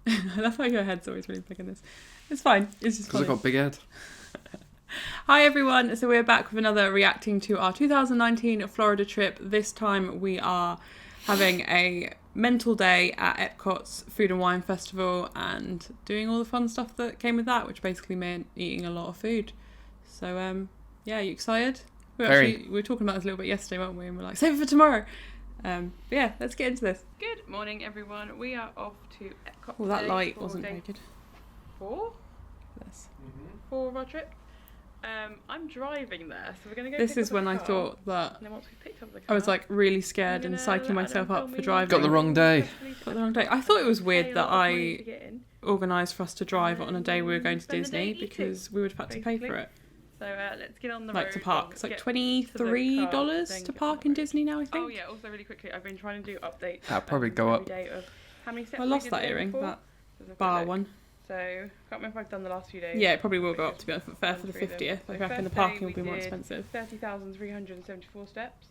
I love how your head's always really big in this. It's fine. It's just Because I got big head. Hi everyone. So we're back with another reacting to our 2019 Florida trip. This time we are having a mental day at EPCOT's Food and Wine Festival and doing all the fun stuff that came with that, which basically meant eating a lot of food. So yeah, are you excited? We were talking about this a little bit yesterday, weren't we? And we're like, save it for tomorrow. But yeah, let's get into this. Good morning, everyone. We are off to EPCOT. Oh, that light wasn't very good. 4 of our trip. I'm driving there, so we're going to go. This is when I thought that and then once we picked up the car, I was like really scared and psyching myself up for driving. Got the wrong day. Got the wrong day. I thought it was weird that I organised for us to drive on a day we were going to Disney because we would have had to pay for it. So let's get on the road. Like to park. It's like $23 to park in Disney now, I think. Oh yeah, also really quickly, I've been trying to do updates. That'll probably go up. How many steps I lost that earring, that bar one. So, can't remember if I've done the last few days. Yeah, it probably will go up to be fair for the 50th. I reckon the parking will be more expensive. 30,374 steps.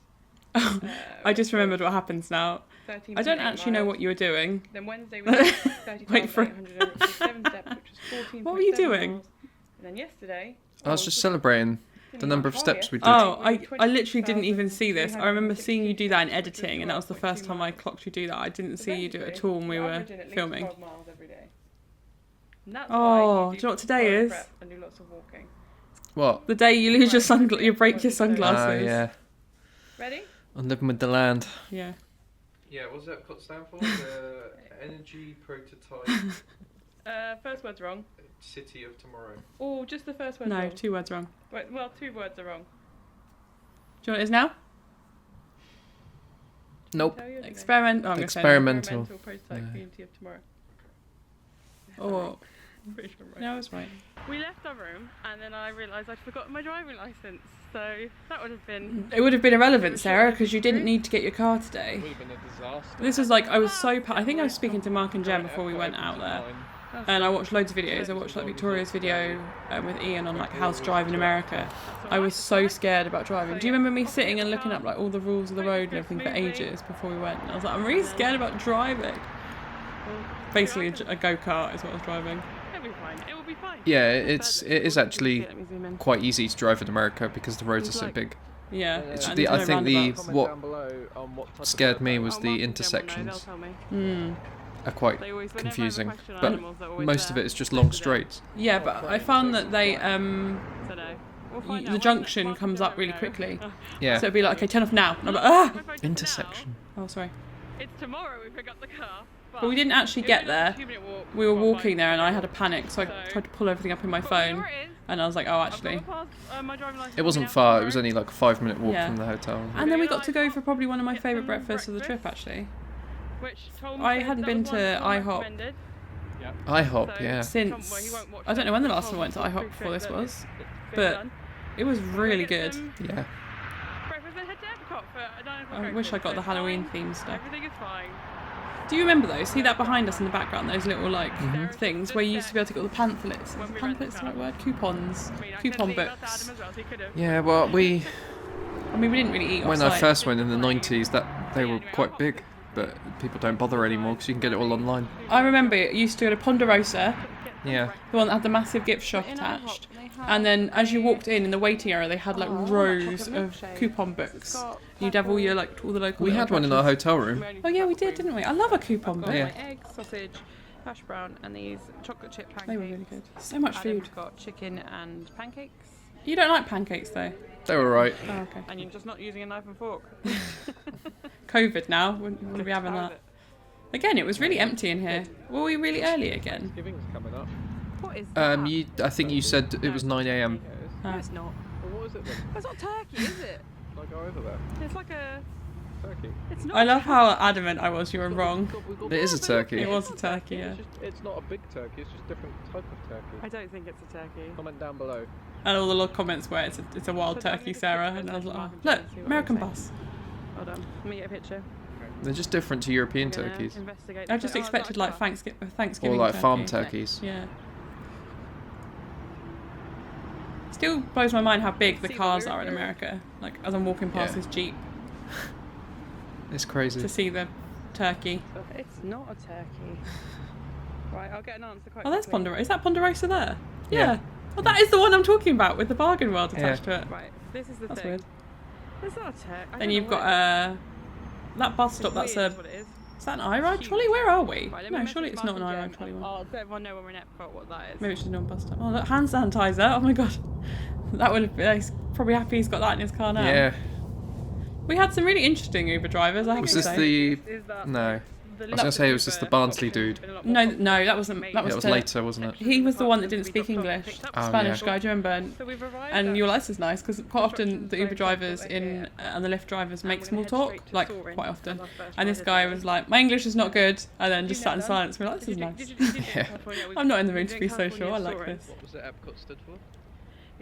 I just remembered what happens now. I don't actually know what you were doing. Then Wednesday we did 30,887 steps, which was 14. What were you doing? And then yesterday... I was just celebrating the number of steps we did. Oh, I literally didn't even see this. I remember seeing you do that in editing, and that was the first time I clocked you do that. I didn't see you do it at all when we were filming. Oh, do you know what today is? And do lots of walking. What? The day you lose your you break your sunglasses. Yeah. Ready? I'm living with the land. Yeah. Yeah, what does EPCOT stand for? The Energy Prototype First word's wrong. City of Tomorrow. Oh, just the first word. No, wrong. 2 words wrong. Wait, well, 2 words are wrong. Do you know what it is now? Nope. Experiment. Oh, Experimental. Prototype Community of Tomorrow. Oh. I'm pretty sure I'm right. No, it's right. We left our room and then I realised I'd forgotten my driving licence. So that would have been... It would have been irrelevant, Sarah, because you didn't need to get your car today. It would have been a disaster. This was like, I was so... I think I was speaking to Mark and Jen before we went out there. And I watched loads of videos. I watched like Victoria's video with Ian on like how to drive in America. I was so scared about driving. Do you remember me sitting and looking up like all the rules of the road and everything for ages before we went? And I was like, I'm really scared about driving. Basically a go-kart is what I was driving. It'll be fine. It will be fine. Yeah, it is actually quite easy to drive in America because the roads are so big. Yeah. I think what scared me was the intersections. Are quite confusing, but most of it is just long straights. Yeah, but I found that they the junction comes up really quickly. Yeah. So it'd be like, okay, turn off now. And I'm like, ah! Intersection. Oh, sorry. It's tomorrow we pick up the car. But we didn't actually get there. We were walking there and I had a panic, so I tried to pull everything up in my phone. And I was like, oh, actually. It wasn't far, it was only like a 5-minute walk from the hotel. And then we got to go for probably one of my favourite breakfasts of the trip, actually. I hadn't been to IHOP. IHOP, yeah. Since, I don't know when the last time I went to IHOP before this was, but it was really good. Yeah. I wish I got the Halloween themed stuff. Everything is fine. Do you remember those? See that behind us in the background, those little like things where you used to be able to get all the pamphlets. Is pamphlets the right word? Coupons. Coupon books. Yeah, well I mean, we didn't really eat when off-site. I first went in the 90s, that they were quite big, but people don't bother anymore because you can get it all online. I remember it used to go to Ponderosa, Yeah. the one that had the massive gift shop attached. And then as you walked in the waiting area, they had like rows of coupon books. You'd have all your like all the local. We had one in our hotel room. Oh yeah, we did, didn't we? I love a coupon book. Yeah. My egg, sausage, hash brown, and these chocolate chip pancakes. They were really good. So much food. We've got chicken and pancakes. You don't like pancakes though. They were right. Oh, okay. And you're just not using a knife and fork. COVID now. Wouldn't be having that. Again, it was really empty in here. Were we really early again? Thanksgiving's coming up. What is that? I think you said it was 9 a.m. No, it's not. Well, what is it then? It's not turkey, is it? Shall I go over there? It's like a... Turkey. It's not. I love how adamant I was. You were wrong. It is a turkey. It was a turkey, yeah. It's not a big turkey, it's just a different type of turkey. I don't think it's a turkey. Comment down below. And all the log comments where it's a wild turkey, Sarah. And I was like, oh, look, American bus. Hold on. Let me get a picture. They're just different to European turkeys. I just expected like Thanksgiving Or like turkey. farm turkeys. Yeah. Still blows my mind how big the cars are in America. Like as I'm walking past this Jeep It's crazy. to see the turkey. It's not a turkey. Right, I'll get an answer quite Oh, there's quickly. Ponderosa. Is that Ponderosa there? Yeah. Oh, that is the one I'm talking about with the bargain world attached to it. Right, this is the That's thing. weird. It's not a tech. Then you've got that bus stop. That's Is what it is. Is that an I-Ride trolley? Where are we? Right, let me No, message surely it's not an Martin I-Ride Jen. trolley one. I'll let everyone know when we're in Epcot what that is. Maybe it's just a bus stop. Oh, look, hand sanitizer. Oh my god. That would have been, he's probably happy he's got that in his car now. Yeah. We had some really interesting Uber drivers, I have Was to this say. the... Is that No. I was going to say it was just the Barnsley dude. No, that wasn't. That was, It was later, wasn't it? He was the one that didn't speak English. Oh, Spanish yeah. guy, do you remember? So we've arrived And at you were like, this is nice, because quite often the Uber construction drivers zone in here. and the Lyft drivers make we're small gonna head talk, straight to like Soarin'. quite often. That's our first And this ride guy today. was like, my English is not good, and then just You sat know in that? silence. We're like, this is nice. Yeah. I'm not in the mood to be social. I like this. What was it EPCOT stood for?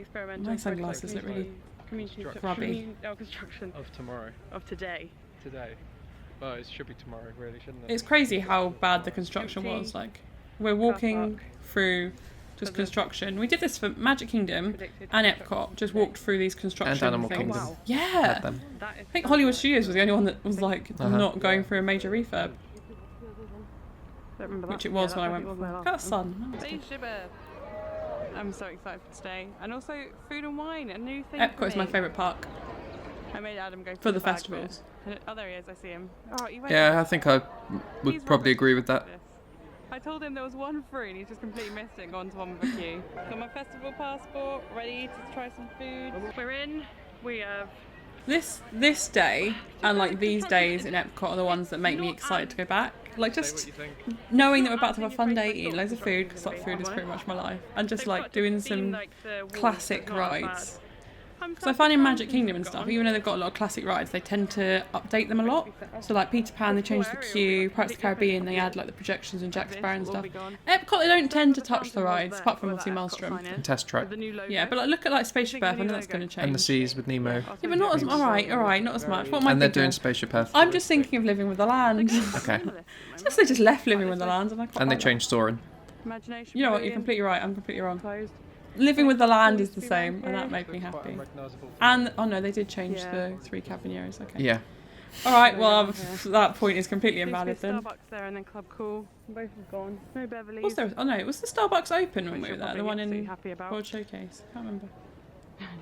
Experimental. My sunglasses look really community grubby. construction Of tomorrow. of today. Today. Well, it should be tomorrow, really, shouldn't it? It's crazy how bad the construction was. Like, we're walking park. through just construction. We did this for Magic Kingdom and Epcot. Just walked through these construction And Animal things. Kingdom. Wow. Yeah. Had them. That is I think Hollywood Studios was the only one that was like Uh-huh. not going through a major refurb, Don't remember which that. it was Yeah, when I that went definitely before. wasn't Look at the sun. That was good. Spaceship Earth. I'm so excited for today. And also Food and Wine, a new thing. Epcot is my favourite park I made Adam go for the bag festivals. bit. Oh, there he is. I see him. Oh, you went. Yeah, I think I would He's probably rubbish agree with at that. this. I told him there was one free and he's just completely missed it and gone to one with a queue. Got my festival passport, ready to try some food. We're in. We have. This day and like these days in Epcot are the ones that make me excited to go back. Like Say just what you think. knowing that we're about to have a fun day, eating loads of food, because like food is pretty much my life, and just like doing some classic rides. Because I find in Magic Kingdom and stuff, even though they've got a lot of classic rides, they tend to update them a lot. So like Peter Pan, they change the queue. Pirates of the Caribbean, they add like the projections and Jack Sparrow and stuff. Epcot, they don't tend to touch the rides, apart from obviously Maelstrom. And Test Track. Yeah, but like look at like Spaceship Earth, I know that's going to change. And the Seas with Nemo. Yeah, but not as all right, not as much. What am I And they're thinking doing of? Spaceship Earth. I'm just thinking of living with the land. Okay. It's just they just left living with the land, and I quite And they like that. changed Soarin'. Imagination. You know what? You're completely right. I'm completely wrong. Living with the land is the same, and that made me Quite happy. unrecognisable. And oh no, they did change Yeah. the 3 cabineros. Okay. Yeah. All right. Well, Yeah. that point is completely Seems to be invalid then. Starbucks there and then Club Cool. Both have gone. No Beverly's. Was there? Oh no, was the Starbucks open when Which we were you're there? The probably one absolutely in happy about. World Showcase. Can't remember.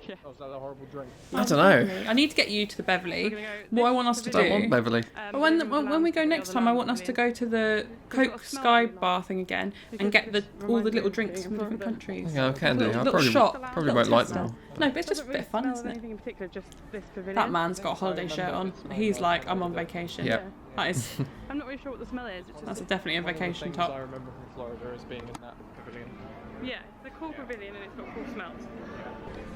Yeah. Oh, was that a horrible drink? I don't know. I need to get you to the We're Beverly. gonna go What I this want us to Don't want do. Beverly. But when we go next time, I want us to go to the Coke Sky Bar thing again and get all the little drinks from different countries. Yeah, I can do. I Little probably shot. probably Little won't like taster. them all. No, but it's just a bit of fun, isn't it? Anything in particular, just this pavilion. That man's got a holiday shirt on. He's like, I'm on vacation. Yeah. That is. I'm not really sure what the smell is. It's That's just definitely a One of the vacation things I top. remember from Florida as being in that pavilion. yeah, it's a cool pavilion and it's got cool smells.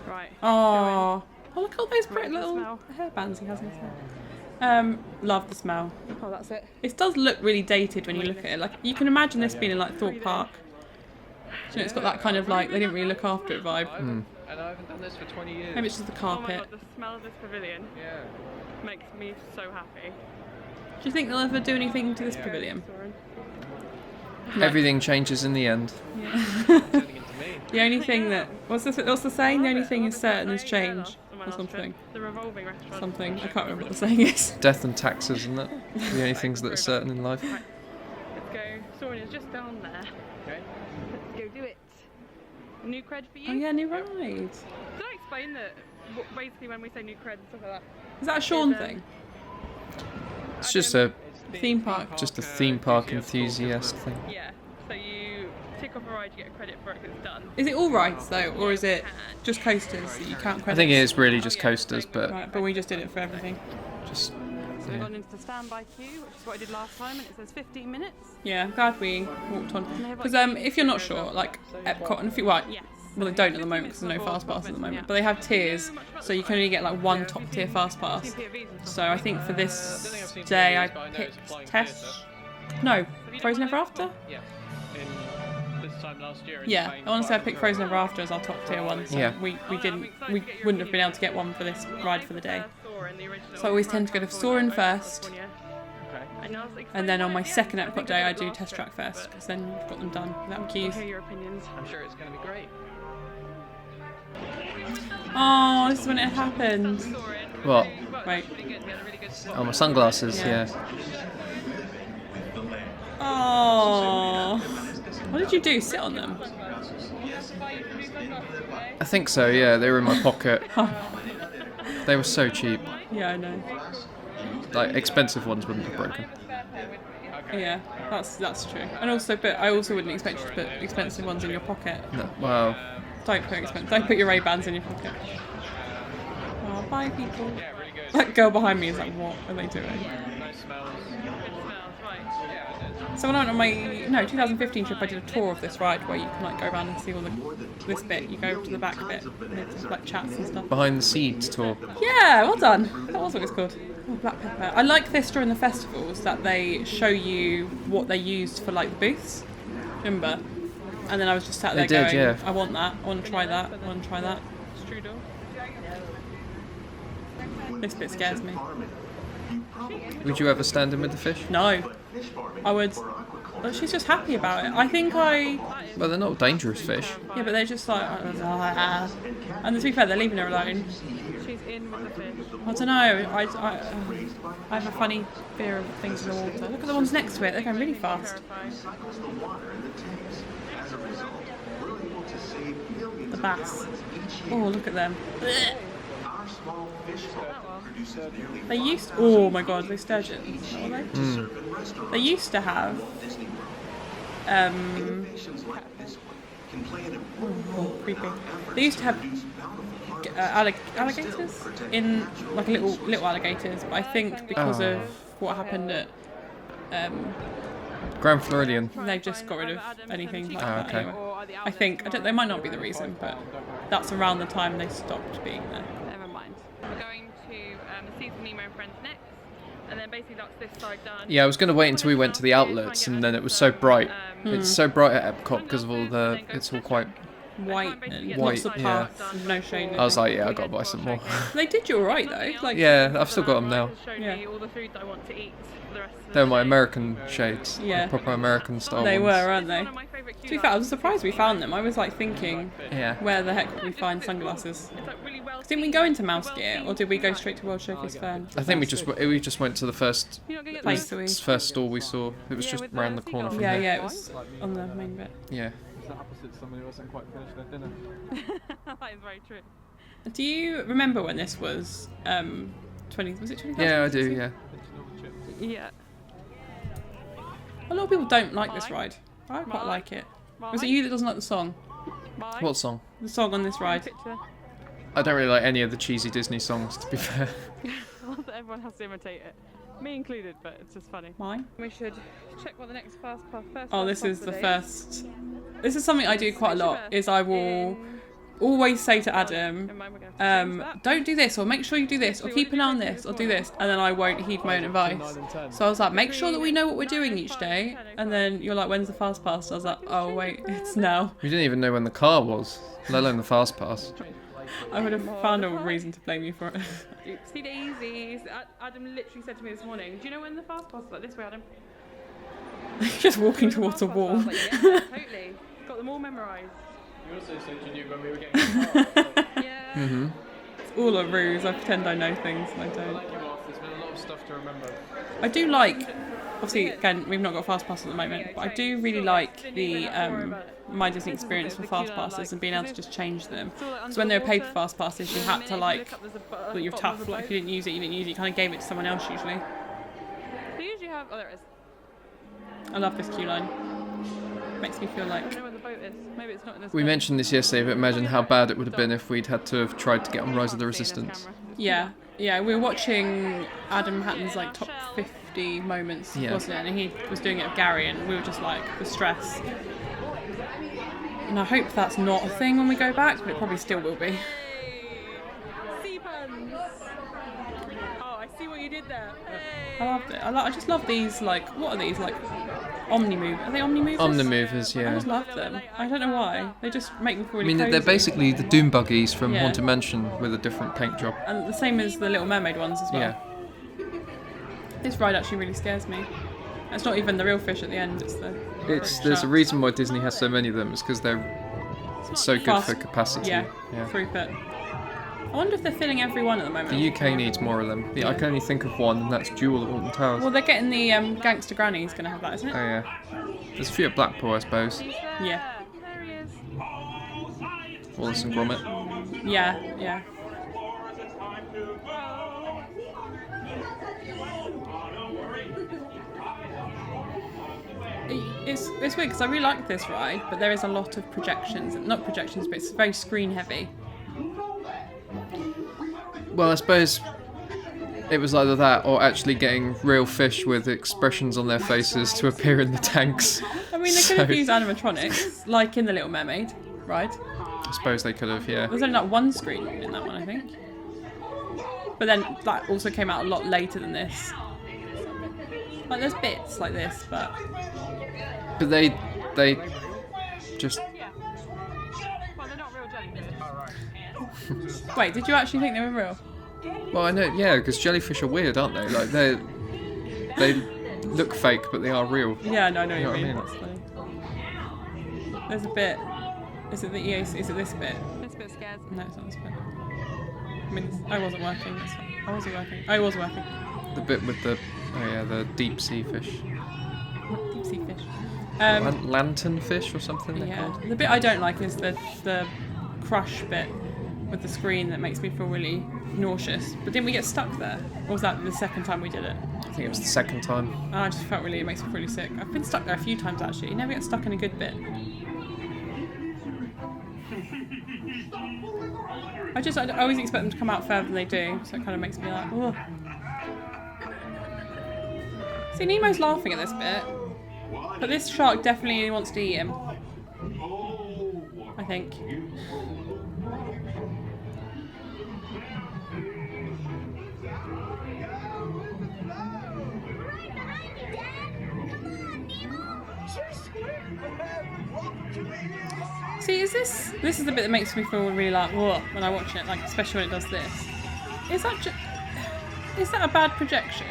Right. Oh, look at all those pretty Right, the little smell. hairbands he has in his hair. Love the smell. Oh, that's it. It does look really dated when you look at it. Like you can imagine this being in like Thorpe Park. You know, it's got that kind of like they didn't really look after it vibe. And I haven't done this for 20 years. Maybe it's just the Oh my carpet. god, the smell of this pavilion Yeah. makes me so happy. Do you think they'll ever do anything to this pavilion? Soren. Everything changes in the end. Turning into me. The only thing that what's the saying? The only thing is certain is change or Or something. The revolving restaurant. Something. I can't remember what the saying is. Death and taxes, isn't it? The only things that are certain in life. Right. Let's go. Soren is just down there. Okay. Let's go do it. New cred for you? Oh yeah, new ride. Did I explain that basically when we say new cred and stuff like that? Is that a Sean Is, thing? It's just a Theme park. just a theme park enthusiast thing. Yeah. So you tick off a ride, you get credit for it because it's done. Is it all rides though, or is it just coasters that you count I credits? think it is really just coasters, but Right, but we just did it for everything. just So we've yeah. gone into the standby queue, which is what I did last time, and it says 15 minutes. Yeah, I'm glad we walked on. they have, Because like, if you're not sure, like Epcot and a few, well, Yes. well they don't at the moment because there's no fast pass at the moment, but they have tiers, so you can only get like one top tier fast pass. So I think for this day I picked Test. No, Frozen Ever After. Yeah. In this time last year. In Yeah, Spain, I want to say I quite picked Frozen Ever After as our top tier one. So Yeah. we wouldn't have been able to get one for this ride for the day. So I always tend to go to Soarin' first, and then on my second Epcot day I do Test Track first, because then you've got them done without queues. Hear your opinions. I'm sure it's going to be great. Oh, this is when it happened. What? Wait. Oh, my sunglasses. Yeah. Yeah. Oh. What did you do? Sit on them? I think so, yeah. They were in my pocket. They were so cheap. Yeah, I know. Like, expensive ones wouldn't have broken. Yeah, that's true. And also, but I also wouldn't expect you to put expensive ones in your pocket. No, well, Don't put your Ray-Bans in your pocket. Oh, bye, people. That girl behind me is like, what are they doing? Nice smells. So when I went on my 2015 trip, I did a tour of this ride where you can like go around and see all this bit. You go to the back bit, and there's like chats and stuff. behind the scenes tour. Yeah, well done. That was what it's called. Oh, black pepper. I like this during the festivals that they show you what they used for like the booths. Remember? And then I was just sat there going, yeah. I want that. I want to try that. I want to try that. Strudel. This bit scares me. Would you ever stand in with the fish? No, I would. But she's just happy about it. I think Well, they're not dangerous fish. Yeah, but they're just like, and to be fair, they're leaving her alone. She's in with the fish. I don't know. I have a funny fear of things in the water. Look at the ones next to it. They're going really fast. The bass. Oh, look at them. They used. Oh my god, those sturgeons. Are they? They used to have. Creepy. They used to have alligators in like little alligators, but I think because of what happened at Grand Floridian. they've just got rid of anything like that. okay. Anyway. I think they might not be the reason, but that's around the time they stopped being there. Never mind. We're going to the Seas of Nemo and Friends next, and then basically that's this side done. Yeah, I was going to wait until we went to the outlets, and then it was so bright. It's so bright at EPCOT because of all the. It's all quite. White and White, lots of parts, and no shade. I was like, yeah, I got to buy some more. They did you alright though. Like, Yeah, I've still got them now. Yeah. All the food that I want to eat for the rest of the They're my day. American shades. Yeah. Proper American style they ones. were, aren't they? One of my favourite To be fair, I was surprised we found them. I was like thinking, Yeah. where the heck would we find sunglasses? It's like really well Didn't we go into Mouse Gear, or did we go straight to World Showcase Fair? I think we just went to the first You're not gonna get Place the- that we. first store we saw. It was Yeah, just with around the the corner from seagulls. Yeah, here. yeah, it was on the main bit. Yeah. It's the opposite. Someone who hasn't quite finished their dinner. That is very true. Do you remember when this was 20? Was it 20? Yeah, I do. Yeah. Yeah. A lot of people don't like this Mike? ride. I quite Mike? like it. Was it you that doesn't like the song? Mike? What song? The song on this ride. Picture. I don't really like any of the cheesy Disney songs, to be fair. Everyone has to imitate it. Me included, but it's just funny. Mine. We should check what the next first Oh, this is the first. This is something I do quite a lot. Spaceship Is I will always say to Adam, Don't don't do this, or make sure you do this, or keep an eye on this, or do this, and then I won't heed my own advice. So I was like, make sure that we know what we're doing each day, and then you're like, when's the fast pass? I was like, oh wait, it's now. We didn't even know when the car was, let alone the fast pass. I would have found a reason to blame you for it. Oopsie daisies. Adam literally said to me this morning, do you know when the fast pass is? Like this way, Adam. Just walking towards a I wall. was like, yeah, totally. Got them all memorised. You also said you knew when we were getting in the car. Yeah. Mm-hmm. It's all a ruse. I pretend I know things and I I don't. like you off. There's been a lot of stuff to remember. I do like, obviously, again, we've not got fast pass at the moment, but I do really like the My Disney experience for fast passes and being able to just change them. So when there were paper fast passes, you had to like, that you're tough, like if you didn't use it, you didn't use it, you kind of gave it to someone else usually. They usually have. Oh, there it is. I love this queue line. Makes me feel I like, don't know where the boat is. Maybe it's not in this. We boat. mentioned this yesterday, but imagine how bad it would have been if we'd had to have tried to get on Rise of the Resistance. yeah, we were watching Adam Hatton's like top 50 moments, Yeah. wasn't it? And he was doing it with Gary, and we were just like, the stress. And I hope that's not a thing when we go back, but it probably still will be. Sea puns. Oh, I see what you did there. I loved it. I just love these, like, what are these, like, Omni-Move? Are they Omni-Movers? Omnimovers, I yeah. just love them. I don't know why. They just make me feel I really mean, they're cozy. basically the Doom buggies from Yeah. Haunted Mansion with a different paint job. And the same as the Little Mermaid ones as well. Yeah. This ride actually really scares me. It's not even the real fish at the end, it's the... There's a sharks. reason why Disney has so many of them. It's because they're so good Fast. for capacity. Yeah, Yeah. throughput. I wonder if they're filling every one at the moment. The UK needs more of them. Yeah, I can only think of one, and that's Jewel at Alton Towers. Well, they're getting the Gangster Granny's going to have that, isn't it? Oh yeah. There's a few at Blackpool, I suppose. Yeah. There he is. Wallace and Gromit. Yeah, yeah. It's weird because I really like this ride, but there is a lot of projections. Not projections, but it's very screen heavy. Well, I suppose it was either that or actually getting real fish with expressions on their faces to appear in the tanks. I mean, they could have used animatronics, like in The Little Mermaid, right? I suppose they could have, yeah. There's only like one screen in that one, I think. But then that also came out a lot later than this. Like, there's bits like this, but they just... Well, they're not real jellyfish. Wait, did you actually think they were real? Well, I know, yeah, because jellyfish are weird, aren't they? Like, they look fake, but they are real. Yeah, no, I know what you You know mean. That's funny. There's a bit. Is it the EAC? Is it this bit? This bit scares me. No, it's not this bit. I mean, I wasn't working. That's fine. I wasn't working. I was working. The bit with the, the deep sea fish. Deep sea fish. Lantern fish or something they're Yeah. called? The bit I don't like is the crush bit with the screen that makes me feel really nauseous. But didn't we get stuck there? Or was that the second time we did it? I think it was the second time. I just felt really, it makes me feel really sick. I've been stuck there a few times actually. You never get stuck in a good bit. I always expect them to come out further than they do, so it kind of makes me like, ugh. See, Nemo's laughing at this bit, but this shark definitely wants to eat him. I think. See, this is the bit that makes me feel really like, whoa, when I watch it, like especially when it does this. Is that a bad projection,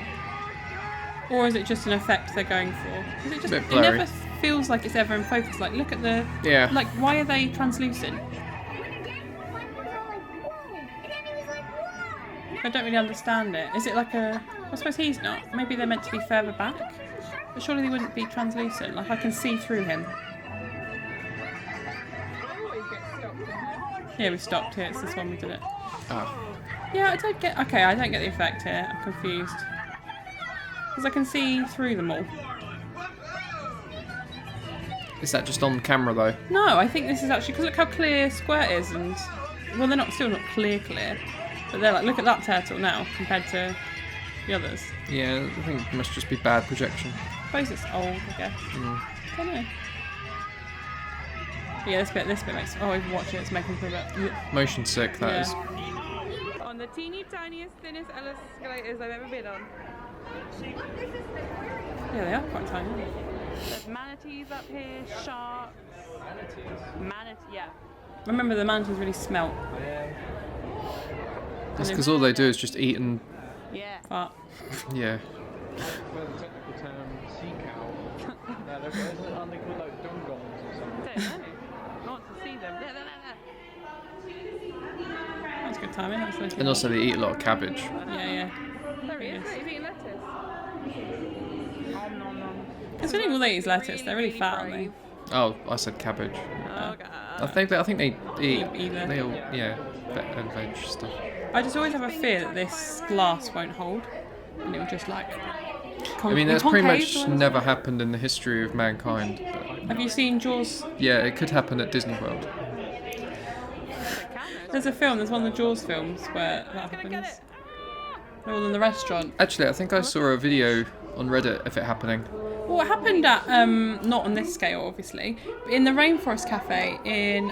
or is it just an effect they're going for? Is it just? It never feels like it's ever in focus. Like, look at the Like, why are they translucent? I don't really understand it. Is it like a? I suppose he's not. Maybe they're meant to be further back, but surely they wouldn't be translucent. Like, I can see through him. Yeah, we stopped here. It's this one we did it. Oh. Yeah, I don't get the effect here. I'm confused. Because I can see through them all. Is that just on camera though? No, I think this is actually... Because look how clear Squirt is and... Well, they're still not clear. But they're like, look at that turtle now compared to the others. Yeah, I think it must just be bad projection. I suppose it's old, I guess. I don't know. Yeah, this bit makes... Oh, even watching it's making me feel a bit... Motion sick, that is. On the teeny tiniest, thinnest escalators I've ever been on. Yeah, they are quite tiny, aren't they? There's manatees up here, sharks. Yeah. Remember, the manatees really smelt. That's because all they do is just eat and... Yeah. Fart. Yeah. Well, the technical term, sea cow. No, aren't they called like dungongs or something? I don't know. I want to see them. That's good timing. That's nice. And also they eat a lot of cabbage. Yeah. There he is. Look, he's eating lettuce. Nom nom nom. Considering all they eat is lettuce, they're really fat, aren't they? Oh, I said cabbage. Oh, God. I think they eat Either. they all, and veg stuff. I just always have a fear that this glass won't hold, and it will just like. I mean, that's pretty much never happened in the history of mankind. But have you seen Jaws? yeah, it could happen at Disney World. There's a film. There's one of the Jaws films where that happens. They're all in the restaurant. Actually, I think I saw a video on Reddit of it happening. Well, it happened at not on this scale, obviously, but in the Rainforest Cafe in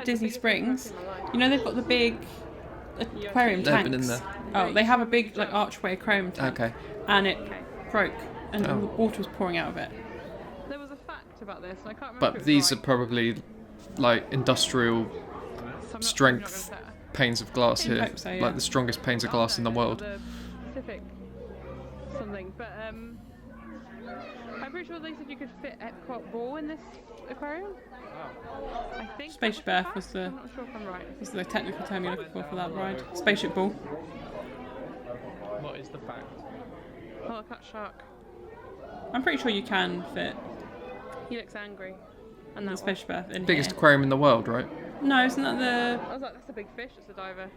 Disney Springs. You know, they've got the big aquarium They've tanks. been in there. Oh, they have a big like archway aquarium tank. Okay. And it broke, and the water was pouring out of it. There was a fact about this, and I can't remember. But these are probably like industrial strength panes of glass I here, hope so, yeah. like the strongest panes of glass in the world. Pacific something, but I'm pretty sure they said you could fit EPCOT ball in this aquarium. I think Spaceship Earth was I'm not sure if I'm right. the technical term you're looking for that ride. Spaceship Ball. What is the fact? Oh, look, that shark. I'm pretty sure you can fit He looks angry. And the that Spaceship Earth in Biggest here. aquarium in the world, right? No, isn't that the... I was like, that's a big fish, it's a diver.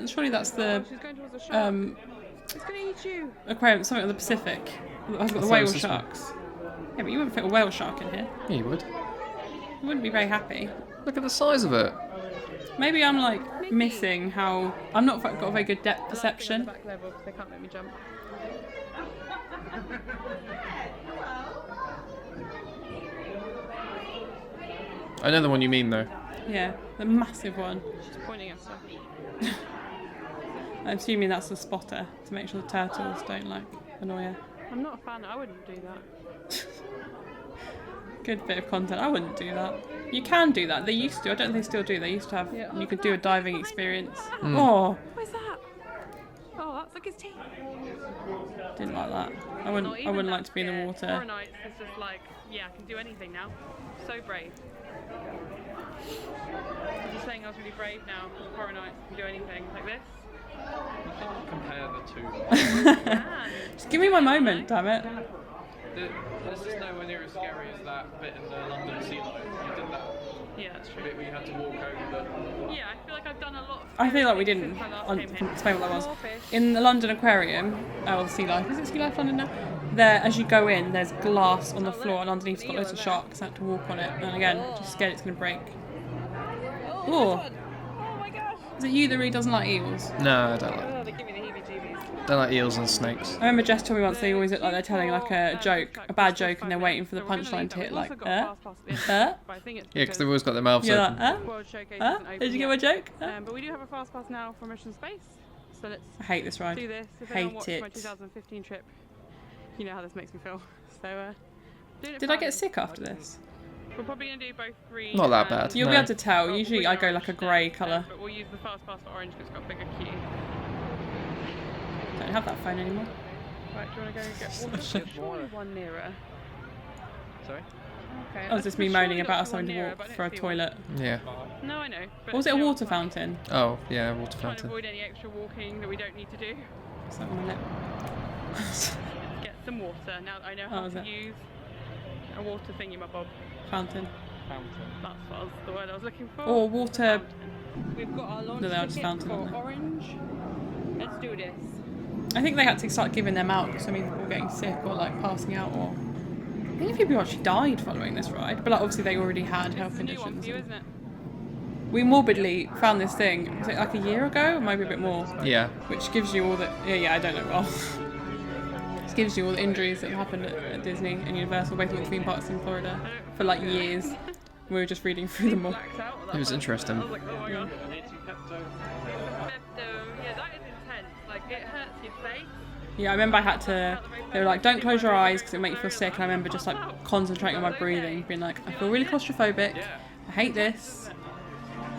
Surely that's the... She's going towards the shark. It's going to eat you. aquarium, something of the Pacific. I've got the thought it whale was this one. sharks. Yeah, but you wouldn't fit a whale shark in here. Yeah, you would. You wouldn't be very happy. Look at the size of it. Maybe I'm like missing how... I'm not got a very good depth perception. Back level because they can't let me jump. I know the one you mean though. Yeah, the massive one. She's pointing at stuff. I'm assuming that's the spotter to make sure the turtles don't like annoy her. I'm not a fan. I wouldn't do that. Good bit of content. I wouldn't do that. You can do that. They used to. I don't think they still do. They used to have. Yeah. You could do a diving experience. Mm. Oh, Where's that? Oh, that's like his teeth. didn't like that. I Not wouldn't. I even wouldn't that like to be in the scared. water. Horror Nights is just like, yeah, I can do anything now. So brave. I'm just saying I was really brave now. Horror Nights can do anything like this. You can't compare the two. Man. Just give me my moment, damn it. There's just nowhere near as scary as that bit in the London sea life. You did that Yeah, that's true. bit where you had to walk over Yeah, I feel like I've done a lot. Of I feel like we things didn't since I last came here. explain what that was. More fish. In the London Aquarium, or Sea Life, is it Sea Life London now? There, as you go in, there's glass on the floor, and underneath it's got loads of sharks. I had to walk on it, and again, just scared it's going to break. Oh, Oh. this one. Oh my gosh. Is it you that really doesn't like eels? No, I don't like. Oh, they give me the heebie-jeebies. Don't like eels and snakes. I remember Jess told me once they always look like they're telling like a joke, a bad joke, and they're waiting for the punchline to hit like, But I think it's Yeah, because they've always got their mouths You're open. like, World Showcase isn't open Did you get yet. my joke? But we do have a fast pass now for Mission Space, so let's I hate this ride. do this. If Hate anyone watched my it. 2015 trip, you know how this makes me feel. So, doing it Did I fun. get sick after this? We're probably going to do both green. Not that and- bad. You'll No. be able to tell. well, Usually green I go orange like a then, grey colour. But we'll use the fast pass for orange because it's got a bigger queue. Don't have that phone anymore. Right, do you want to go get water? Surely one nearer. Sorry? Okay. Oh, is this I've me surely moaning got about us one having to nearer, walk but I don't for a see one. toilet? Yeah. No, I know. But Or was it a you know, water fountain? Oh, yeah, water Trying to fountain. avoid any extra walking that we don't need to do. Is that on my lip? Get some water. Now that I know Oh, how is to it? use a water thingy, my bob. Fountain. Fountain. That was the word I was looking for. Or water. We've got our launch No, they are just ticket fountain, for aren't they? orange. Let's do this. I think they had to start giving them out because I mean people were getting sick or like passing out or. I think people actually died following this ride, but like, obviously they already had health It's a new one conditions. for you, isn't it? We morbidly found this thing, was it like a year ago? Or maybe a bit more. Yeah. Which gives you all the. Yeah, I don't know well. It gives you all the injuries that have happened at Disney and Universal, both of the theme parks in Florida, for like years. We were just reading through them all. Blacks out at that It was point. interesting. I was like, oh my god. Anti-pepto. Yeah, that is intense. Like, it hurts your face. Yeah, I remember I had to. They were like, don't close your eyes because it'll make you feel sick. And I remember just like concentrating on my breathing, being like, I feel really claustrophobic. I hate this.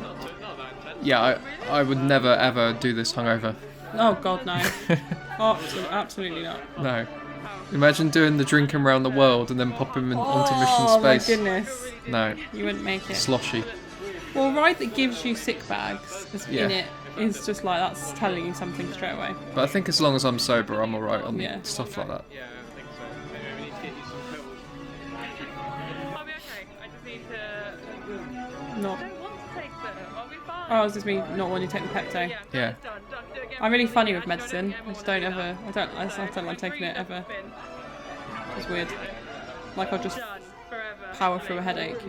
Not that intense. Yeah, I would never ever do this hungover. Oh god, no. Absolutely not. No. Imagine doing the drinking around the world and then popping onto Oh Mission my Space. goodness. No. You wouldn't make it. Sloshy. Well, a ride that gives you sick bags is Yeah. in it is just like that's telling you something straight away. But I think as long as I'm sober, I'm alright on Yeah. stuff like that. Yeah, I think so. Maybe we need to get you some pills. I'll be okay. I just need to. Not. I don't want to take them. I'll be fine. Oh, it's just me not wanting to take the Pepto. Yeah. Yeah. It's done. Do it again. I'm really funny with Actually, medicine. I just don't ever. I don't like taking it ever. It's weird. Like I'll just Done. Forever. power through a headache.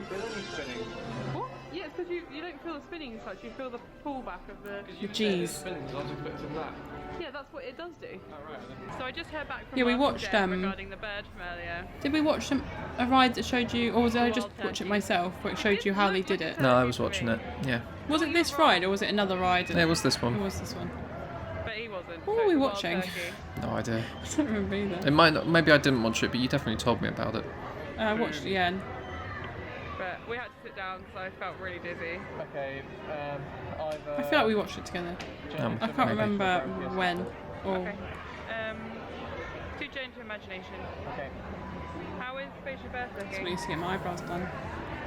What? Yeah, it's because you don't feel the spinning as such. You feel the pullback of the. The G's. Spinnings, I was expecting that. Yeah, that's what it does do. Alright then. So I just heard back from Yeah, we Mark and watched, Deb regarding the bird from earlier. Did we watch a ride that showed you, or was it I just watch it myself, where it showed you how they did it? No, I was watching it. Yeah. Was it this ride or was it another ride? It was this It one. was this one. But he wasn't. What so were we it's a wild watching? turkey. No idea. I don't remember either. It might not, maybe I didn't watch it, but you definitely told me about it. I watched it, yeah. But we had to sit down because I felt really dizzy. Okay, either. I feel like we watched it together. I can't Maybe. remember when. Or Okay. To change your imagination. Okay. How is Spaceship Earth I looking? need to get my eyebrows done.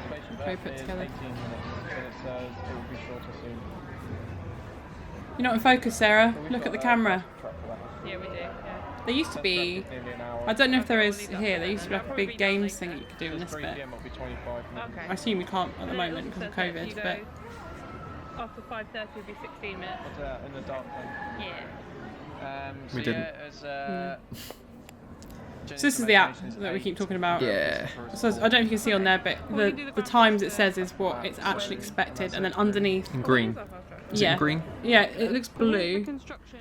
Spaceship Very Earth put is together. 18 minutes, and it says it will be shorter soon. You're not in focus, Sarah. So we've Look got at the a camera. fast track for that. Yeah, we do. Yeah. There used to Test be. track is nearly an hour. I don't know if there Okay, is we'll leave that here. for There used to be then. like a That'll big probably be done games thing later. that you could do in Says this 3 bit. PM, it'll be 25 minutes. Okay. I assume you can't at the And then it moment also because of says that if COVID, you but go after 5:30 would be 16 minutes. What's that in the dark then? Yeah. So We didn't. Yeah, it's, so this is the app that we keep talking about. Yeah. So I don't know if you can see on there, but Well, we do the the times it graphics says is what it's actually expected, and then Green. underneath, In green. Is it yeah, in green? yeah, it looks blue. Construction.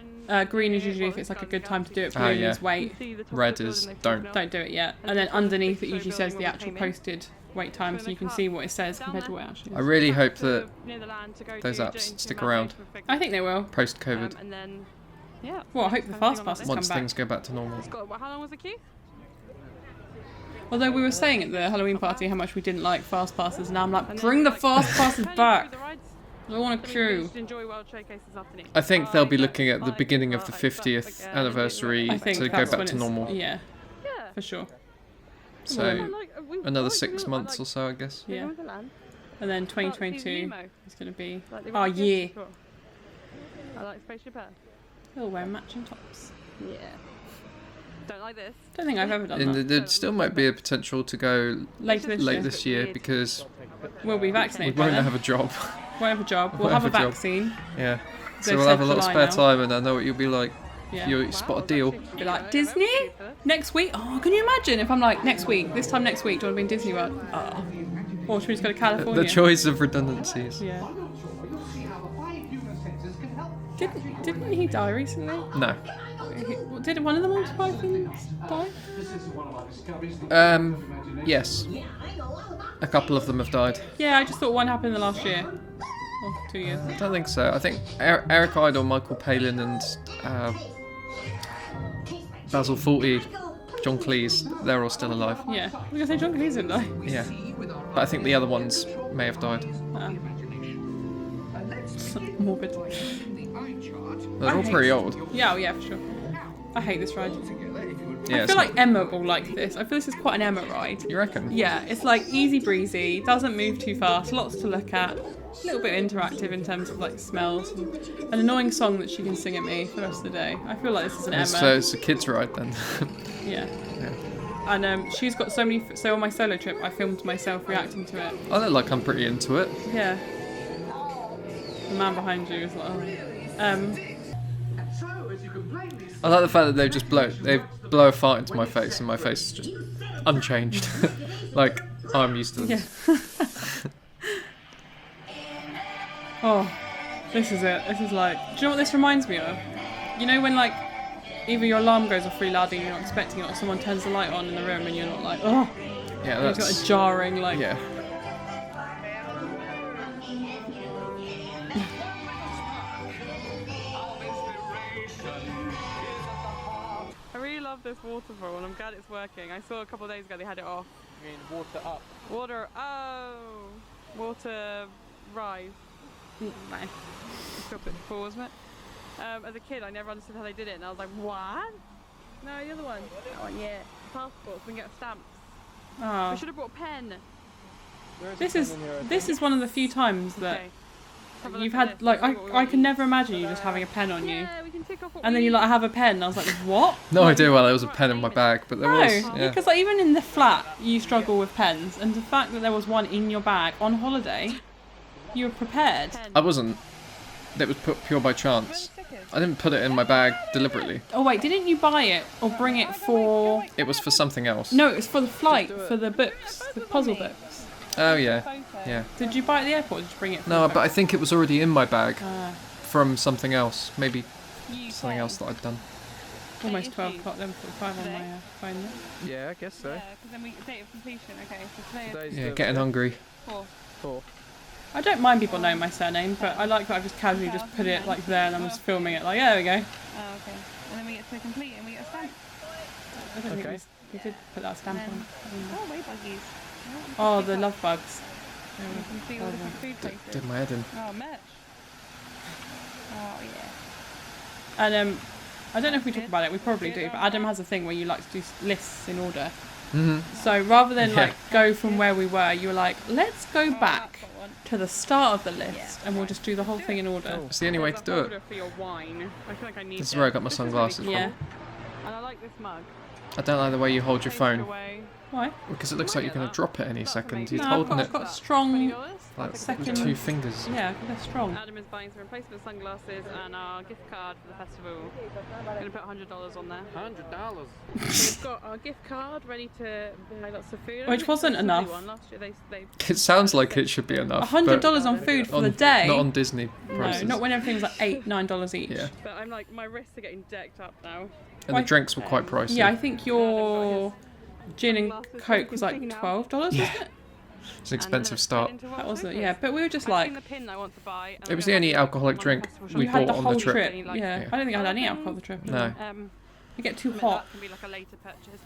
Green is usually if it's like a good time to do it. Blue Ah, yeah. is wait. Red is don't. Don't do it yet. And then underneath it usually says the actual posted wait time, so you can see what it says compared to what it actually I is. really hope that those apps stick around I think they will. post-COVID. And then, yeah. Well, I hope the fast passes come Once back. things go back to normal. How long was the queue? Although we were saying at the Halloween party how much we didn't like fast passes, now I'm like, bring the fast passes back. I want a queue. Enjoy World Showcase this afternoon. I think they'll be looking at the beginning of the 50th anniversary I think to go that's back when to it's, normal. yeah, Yeah. for sure. So another 6 months or so, I guess. Yeah. And then 2022 Nemo. is going to be Like the our rocket year. ship. I like Spaceship Earth. We'll wear matching tops. Yeah. Don't like this. Don't think I've ever done And that. there still might be a potential to go Later this late year, this year because we'll be we vaccinated. won't by then. have a job. Won't have a job. We'll won't have a have a job. vaccine. Yeah. They've So we'll said have a lot of July spare now. time, and I know what you'll be like. Yeah. You spot a deal. Be like, Disney? Next week? Oh, can you imagine if I'm like, next week, this time next week, do you want to be in Disney World? Oh. Or should we just go to California? The choice of redundancies. Yeah. Didn't he die recently? No. Did one of the Monty Pythons die? Yes. A couple of them have died. Yeah, I just thought one happened in the last year. Or 2 years. I don't think so. I think Eric Idle, Michael Palin, and Basil Fawlty, John Cleese, they're all still alive. Yeah. I was going to say John Cleese didn't die. Yeah. But I think the other ones may have died. Morbid. They're all pretty old. Yeah, oh yeah, for sure. I hate this ride. Yeah, I feel like Emma will like this. I feel this is quite an Emma ride. You reckon? Yeah, it's like easy breezy, doesn't move too fast, lots to look at, a little bit interactive in terms of like smells, and an annoying song that she can sing at me for the rest of the day. I feel like this is an Emma. So it's a kids' ride then. Yeah. Yeah. And she's got so many. So on my solo trip, I filmed myself reacting to it. I look like I'm pretty into it. Yeah. The man behind you is like, oh. I like the fact that they blow a fart into my face and my face is just unchanged. Like, I'm used to this. Yeah. Oh, this is it. This is like. Do you know what this reminds me of? You know when like either your alarm goes off really loudly and you're not expecting it, or someone turns the light on in the room and you're not like, oh. Yeah, And it's got a jarring like. Yeah. I really love this waterfall and I'm glad it's working. I saw a couple of days ago they had it off. You mean water up? Water rise. Right. It's got a bit before, wasn't it? As a kid I never understood how they did it and I was like, what? No, the other one. That one, yeah. Passports, we can get stamps. Oh. We should have brought a pen. This is one of the few times that Okay. Have a look you've at had this, like see what we I want. can never imagine you just having a pen on you, Yeah, we can tick off what and we then you need. like have a pen. And I was like, what? No idea why there was a pen in my bag, but there No, was. Yeah. because like even in the flat you struggle with pens, and the fact that there was one in your bag on holiday, you were prepared. Pen. I wasn't. That was put pure by chance. I didn't put it in my bag deliberately. Oh wait, didn't you buy it or bring it for? It was for something else. No, it was for the flight, for the books, the puzzle books. Oh yeah, yeah. Did you buy it at the airport? Or did you bring it? For No, the but I books? think it was already in my bag Ah, from something else. Maybe something else that I'd done. almost 12 o'clock, 11:45 on my phone. There. Yeah, I guess so. Yeah, because then we date of completion. Okay, so today is Today's Yeah, the- getting hungry. 4. 4. I don't mind people knowing my surname, but I like that I've just casually just put it like there and I'm just filming it like, yeah, there we go. Oh, okay. And then we get to complete and we get a stamp. I don't think Okay. we did put that stamp And on. oh, way buggies. Oh, the love bugs. You can see all the different food places. Did my head in. Oh, merch. Oh, yeah. And I don't know if we talk about it, we probably do, but Adam has a thing where you like to do lists in order. So rather than like go from where we were, you were like, let's go back to the start of the list and we'll just do the whole thing in order. It's the only way to do it. For your wine. I feel like I need This is where I got my sunglasses from. Yeah. And I like this mug. I don't like the way you hold your phone. Why? Because it looks like you're going to drop it any second. He's No, holding I've it got strong. like second. with 2 fingers. Yeah, they're strong. Adam is buying some replacement sunglasses and our gift card for the festival. We're going to put $100 on there. $100. We've got our gift card ready to buy lots of food. Which wasn't enough. Last year they It sounds like it should be enough. $100 on food for the day. Not on Disney prices. No, not when everything's like $8, $9 each. Yeah. But I'm like, my wrists are getting decked up now. And the drinks were quite pricey. Yeah, I think your gin and coke was like $12, wasn't it? It's an expensive start. That was it, yeah. But we were just I've like, seen the pin I want to buy, and It was I'm the gonna only have to alcoholic go drink on the we festival you had bought the on whole the trip. trip. Yeah. I don't think I had any alcohol on the trip. No. I get too But hot. that can be like a later purchase.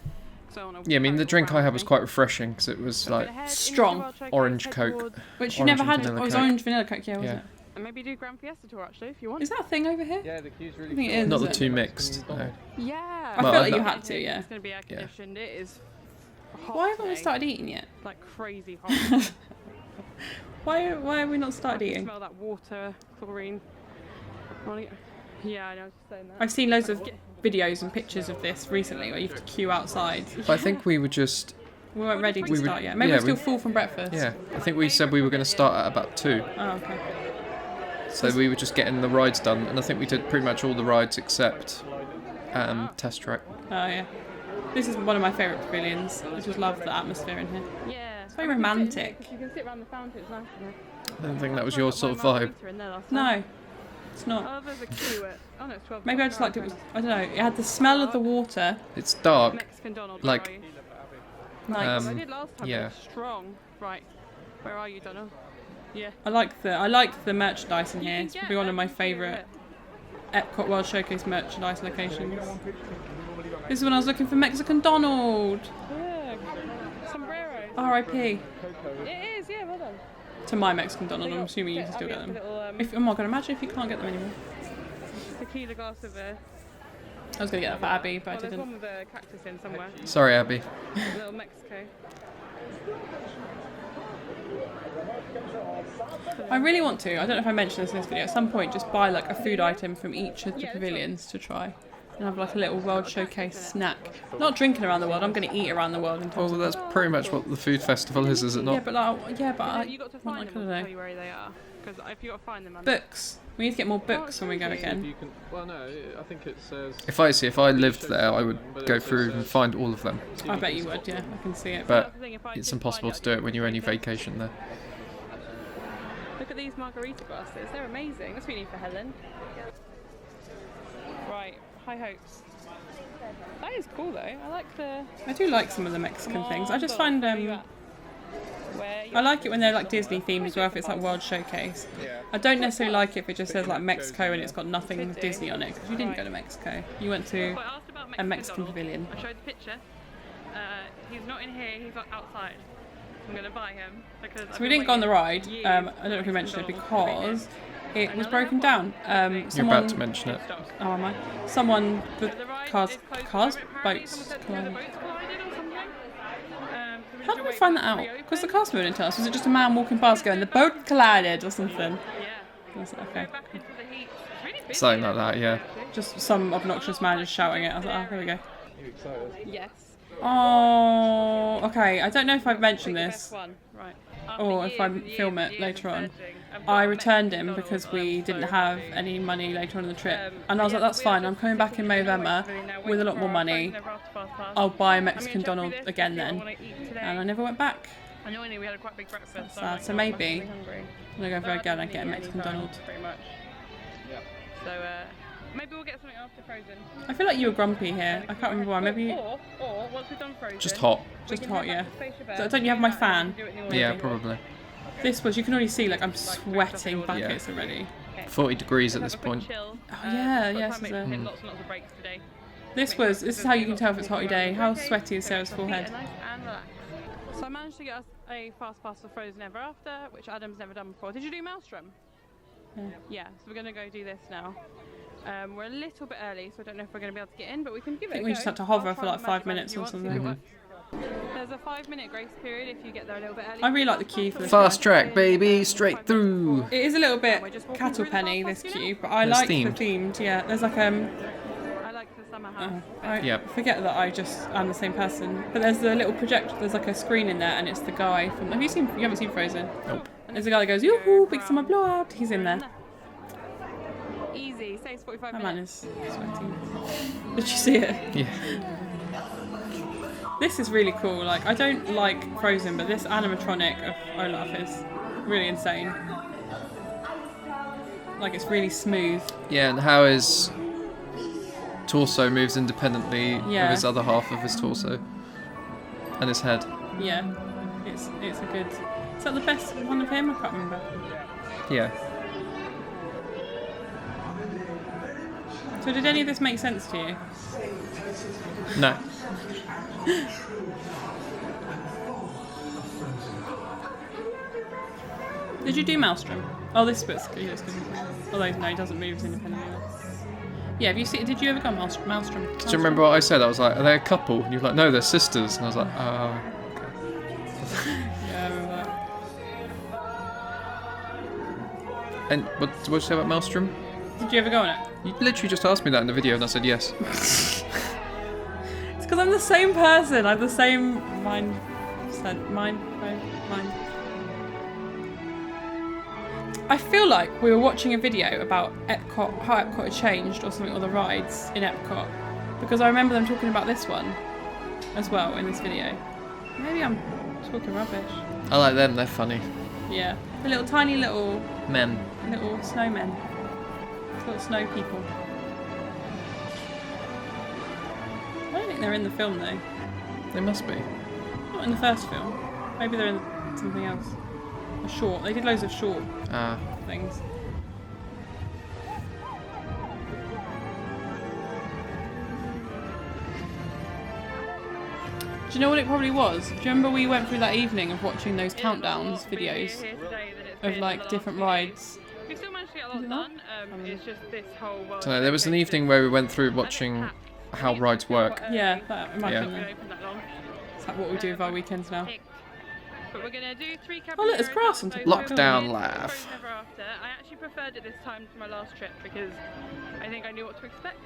So Yeah, I mean, the drink I had was quite refreshing because it was like Strong. orange Coke. Which you Orange never and had. vanilla Oh, it was Coke. orange vanilla coke, yeah, wasn't Yeah. it? And maybe do Grand Fiesta tour actually if you want. Is that a thing over here? Yeah, the queue's really I think it is. Not is the it? 2 mixed. No. Yeah. I Well, feel like I- you had to, yeah. It's going to be air conditioned. It is hot Why haven't we today. started eating yet? Like crazy hot. Why have we not started I can eating? smell that water, chlorine. Yeah, I know. I was just saying that. I've seen loads of videos and pictures of this recently where you have to queue outside. But I think we were just. We weren't ready to We were- start yet. Maybe yeah, we're still we- full from breakfast. Yeah, I think we said we were going to start at about 2. Oh, okay. So we were just getting the rides done, and I think we did pretty much all the rides except Test Track. Oh, yeah. This is one of my favourite pavilions. I just love the atmosphere in here. Yeah. It's very romantic. You can sit around the fountain. It's nice. Isn't it? I don't think that was your sort of vibe. No, it's not. Oh, there's a queue at. Oh no, it's 12. Maybe I just liked it. I don't know. It had the smell of the water. It's dark. Mexican Donald. like, Where are you? Nice. I did last time. yeah. It was strong. Right. Where are you, Donald? Yeah. I like the merchandise in here. can It's get probably one of my them here, favourite EPCOT World Showcase merchandise locations. This is when I was looking for Mexican Donald. Yeah. Sombreros. R.I.P. It is. Yeah. Well done. To my Mexican Donald. I'm assuming you can still get them. Little, Oh my god! Imagine if you can't get them anymore. tequila glass of I was gonna get that for Abby, but I there's didn't. one with a cactus in somewhere. Sorry, Abby. Little Mexico. I really want to. I don't know if I mentioned this in this video. At some point, just buy like a food item from each of the pavilions to try, and have like a little World Showcase snack. Not drinking around the world. I'm going to eat around the world in terms Well, of. that's pretty much what the food festival is it Yeah, not? but I You got to want, find like, them. I I'll don't tell know. you where they are. Because if you got to find them, Books. We need to get more books when we go If again. you can, well, no, I think it says. If I lived there, I would go through and find all of them. I bet you would. Yeah, I can see it. But it's impossible to do it when you're only vacation there. Look at these margarita glasses. They're amazing. That's what we need for Helen. Right. High hopes. That is cool though. I like the. I do like some of the Mexican things. I just find Where you at? I like it when they're like Disney themed as well. If it's like World Showcase. I don't necessarily like it if it just says like Mexico and it's got nothing Disney on it. Because you didn't go to Mexico. You went to Well, I asked about a Mexican pavilion. I showed the picture. He's not in here. He's outside. I'm gonna buy him because. So we didn't go on the ride. I don't know if we mentioned it because it was broken down. You're about to mention it. Oh, am I? Someone, the boats collided. How did we find that out? Because the cast member didn't tell us. Was it just a man walking past going, the boat collided or something? Yeah. I was like, okay. Something like that, yeah. Just some obnoxious man just shouting it. I was like, oh, here we go. Are you excited? Yes. Oh, okay. I don't know if I've mentioned this Right. or if I film it later on. I returned him because we didn't have any money later on in the trip. And I was like, that's fine. I'm coming back in November with a lot more money. I'll buy a Mexican Donald again then. And I never went back. Annoyingly, we had a quite big breakfast. That's sad. So maybe I'm going to go for it again and get a Mexican Donald. Pretty much. So maybe we'll get something after Frozen. I feel like you were grumpy here. I can't remember why. Maybe Or once we've done Frozen. Just hot. just hot, yeah. Don't you have my fan? Yeah, probably. This was, you can already see, like, I'm sweating buckets already. 40 degrees at this point. Oh, yeah, yes. Lots and lots of breaks today. This is how you can tell if it's a hotty day. How sweaty is Sarah's forehead? Nice and relaxed. So I managed to get us a fast pass for Frozen Ever After, which Adam's never done before. Did you do Maelstrom? Yeah, so we're going to go do this now. We're a little bit early, so I don't know if we're going to be able to get in, but we can give it a go. I think we just had to hover for like 5 minutes or something. There's a 5-minute grace period if you get there a little bit early. I really like the queue for this. Fast track, baby, straight through. It is a little bit cattle penny, this queue, but I like the themed. Yeah, there's like I like the summer house. I forget that I'm the same person. But there's the little projector. There's like a screen in there, and it's the guy from. You haven't seen Frozen? Nope. There's a guy that goes, "Yoo-hoo, big summer blowout." He's in there. Easy, saves 45 That minutes. man is sweating. Did you see it? Yeah. This is really cool. Like, I don't like Frozen, but this animatronic of Olaf is really insane. Like, it's really smooth. Yeah, and how his torso moves independently of his other half of his torso. And his head. Yeah. It's a good... Is that the best one of him? I can't remember. Yeah. So did any of this make sense to you? No. Did you do Maelstrom? Oh, this bit's good. Although, no, he doesn't move independently. Yeah, did you ever go Maelstrom? Do you remember what I said? I was like, are they a couple? And you were like, no, they're sisters. And I was like, okay. Yeah, I remember that. And what did you say about Maelstrom? Did you ever go on it? You literally just asked me that in the video and I said yes. It's because I'm the same person. I have the same mind. I feel like we were watching a video about EPCOT, how EPCOT had changed or something, or the rides in EPCOT, because I remember them talking about this one as well in this video. Maybe I'm talking rubbish. I like them, they're funny. Yeah, the little tiny little Men. little snowmen, little snow people. I don't think they're in the film though. They must be. Not in the first film. Maybe they're in something else. A short. They did loads of short things. Do you know what it probably was? Do you remember we went through that evening of watching those countdowns videos of like different rides? We still managed to get a lot done. It's just this whole world. So there was an evening where we went through watching how rides work. Yeah, that might have been Is that what we do with our weekends now? But we're going to do 3 Oh look, there's grass on top. Lockdown laugh. I actually preferred it this time to my last trip because I think I knew what to expect,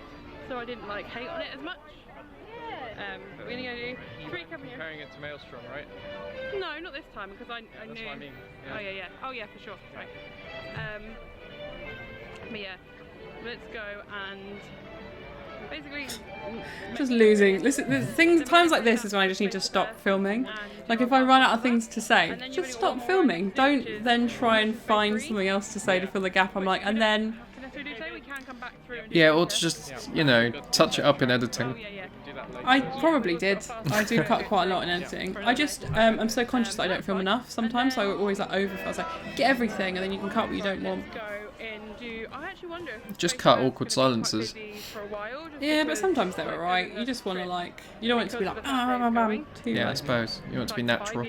so I didn't like hate on it as much. But we're going to go do 3 cabaret. Comparing it to Maelstrom, right? No, not this time because I knew. That's what I mean. Yeah. Oh yeah. Oh yeah, for sure. Right. But yeah, let's go and basically just losing. Listen, times like this is when I just need to stop filming. Like if I run out of things to say, just stop filming. Don't then try and find something else to say to fill the gap. I'm like, and then. Yeah, or to just, you know, touch it up in editing. I probably did. I do cut quite a lot in editing. I just, I'm so conscious that I don't film enough sometimes, so I always like overfill. I was like, get everything, and then you can cut what you don't want. Just cut awkward silences. Yeah, but sometimes they're alright. You just want to like, you don't want it to be like, too yeah, I suppose. You want it to be natural.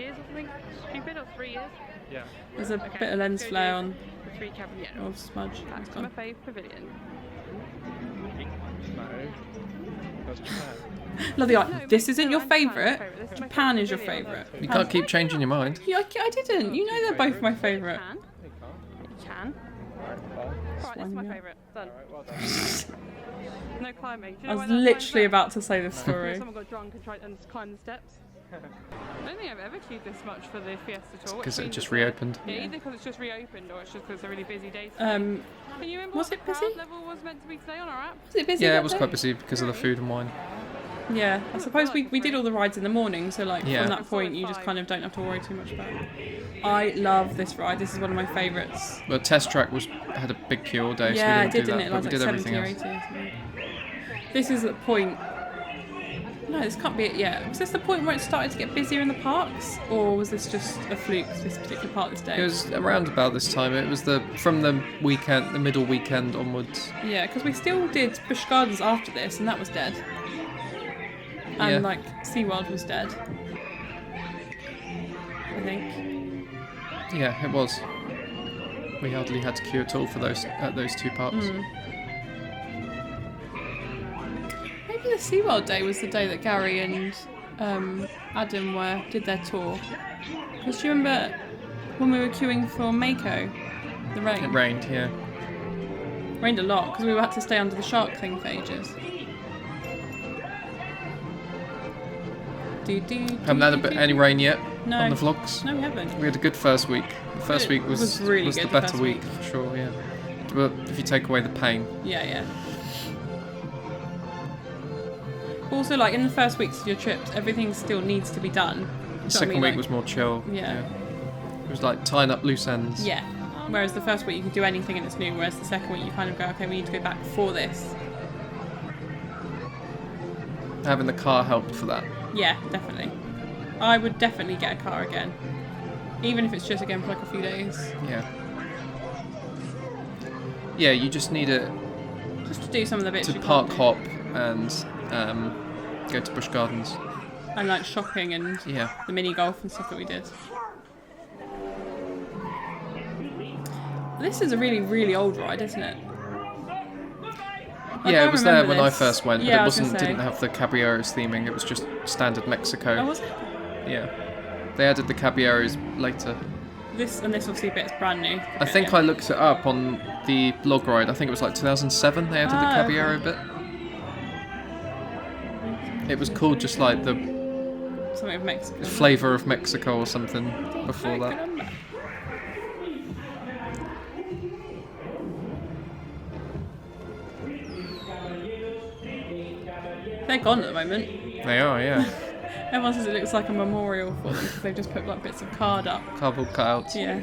There's a bit of lens flare on. Or smudge. That's my fave pavilion. Love the like, this isn't your favourite. Japan is your favourite. You can't keep changing your mind. Yeah, I didn't. You know they're both my favourite. You can. Right, this is my favourite. Done. No climbing. I was literally about to say this story. Someone got drunk and tried to climb the steps. I don't think I've ever queued this much for the Fiesta tour. Because it just reopened. Yeah, either because it's just reopened or it's just because it's a really busy day today. Can you remember was what it the busy? crowd level was meant to be today on our app? Was it busy? Yeah, it was quite busy because of the food and wine. Yeah, I suppose we did all the rides in the morning, so like from that point you just kind of don't have to worry too much about it. I love this ride. This is one of my favourites. The test track had a big queue all day, yeah, so we didn't do that, it? but we Like did 70 everything or 80 else. or something. This is the point. No, this can't be it yet. Was this the point where it started to get busier in the parks? Or was this just a fluke, this particular part this day? It was around about this time. It was from the weekend, the middle weekend onwards. Yeah, because we still did Busch Gardens after this, and that was dead. And like SeaWorld was dead. I think. Yeah, it was. We hardly had to queue at all for those 2 parks. Maybe the SeaWorld day was the day that Gary and Adam did their tour. Because do you remember when we were queuing for Mako? The rain? It rained, yeah. Rained a lot because we had to stay under the shark thing for ages. Haven't had any rain yet on the vlogs. No, we haven't. We had a good first week. The first week was really the better week for sure, yeah. But if you take away the pain. Yeah. Also, like in the first weeks of your trips, everything still needs to be done. The second week was more chill. Yeah. It was like tying up loose ends. Yeah. Whereas the first week you can do anything and it's new, whereas the second week you kind of go, okay, we need to go back for this. Having the car helped for that. Yeah, definitely. I would definitely get a car again. Even if it's just again for like a few days. Yeah. Yeah, you just need it just to do some of the bits to you park can't hop and go to Busch Gardens. And like shopping and the mini golf and stuff that we did. This is a really, really old ride, isn't it? Yeah, it was there when I first went, but it didn't have the Caballeros theming, it was just standard Mexico. Oh, was it? Yeah. They added the Caballeros later. This obviously bit's brand new. I think I looked it up on the blog ride. I think it was like 2007 they added the Caballero bit. It was called just like the something of Mexico. Flavour of Mexico or something before that. They're gone at the moment. They are, yeah. Everyone says it looks like a memorial for them because they've just put like bits of card up. Cardboard cutouts. Yeah.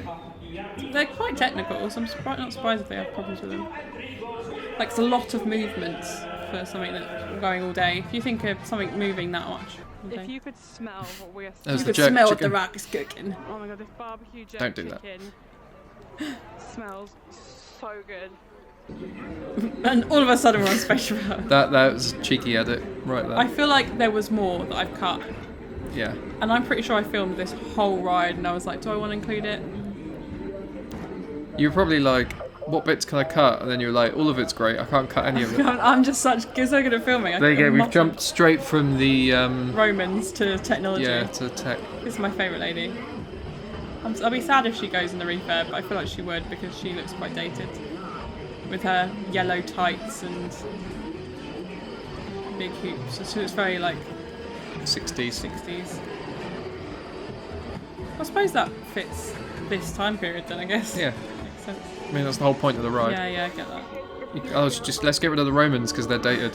They're quite technical, so I'm not surprised if they have problems with them. Like, it's a lot of movements for something that's going all day. If you think of something moving that much. If you could smell what we're you could smell what the rack is cooking. Oh my god, this barbecue jerk Don't do chicken smells so good. And all of a sudden we're on special. That was a cheeky edit right there. I feel like there was more that I've cut. Yeah. And I'm pretty sure I filmed this whole ride and I was like, do I want to include it? You were probably like, what bits can I cut? And then you were like, all of it's great, I can't cut any of it. I'm just so good at filming. There you go, we've jumped straight from the Romans to technology. Yeah, to tech. This is my favourite lady. I'll be sad if she goes in the refurb, but I feel like she would because she looks quite dated. With her yellow tights and big hoops. So it's very like 60s. I suppose that fits this time period then, I guess. Yeah. Makes sense. I mean, that's the whole point of the ride. Yeah, I get that. Let's get rid of the Romans because they're dated.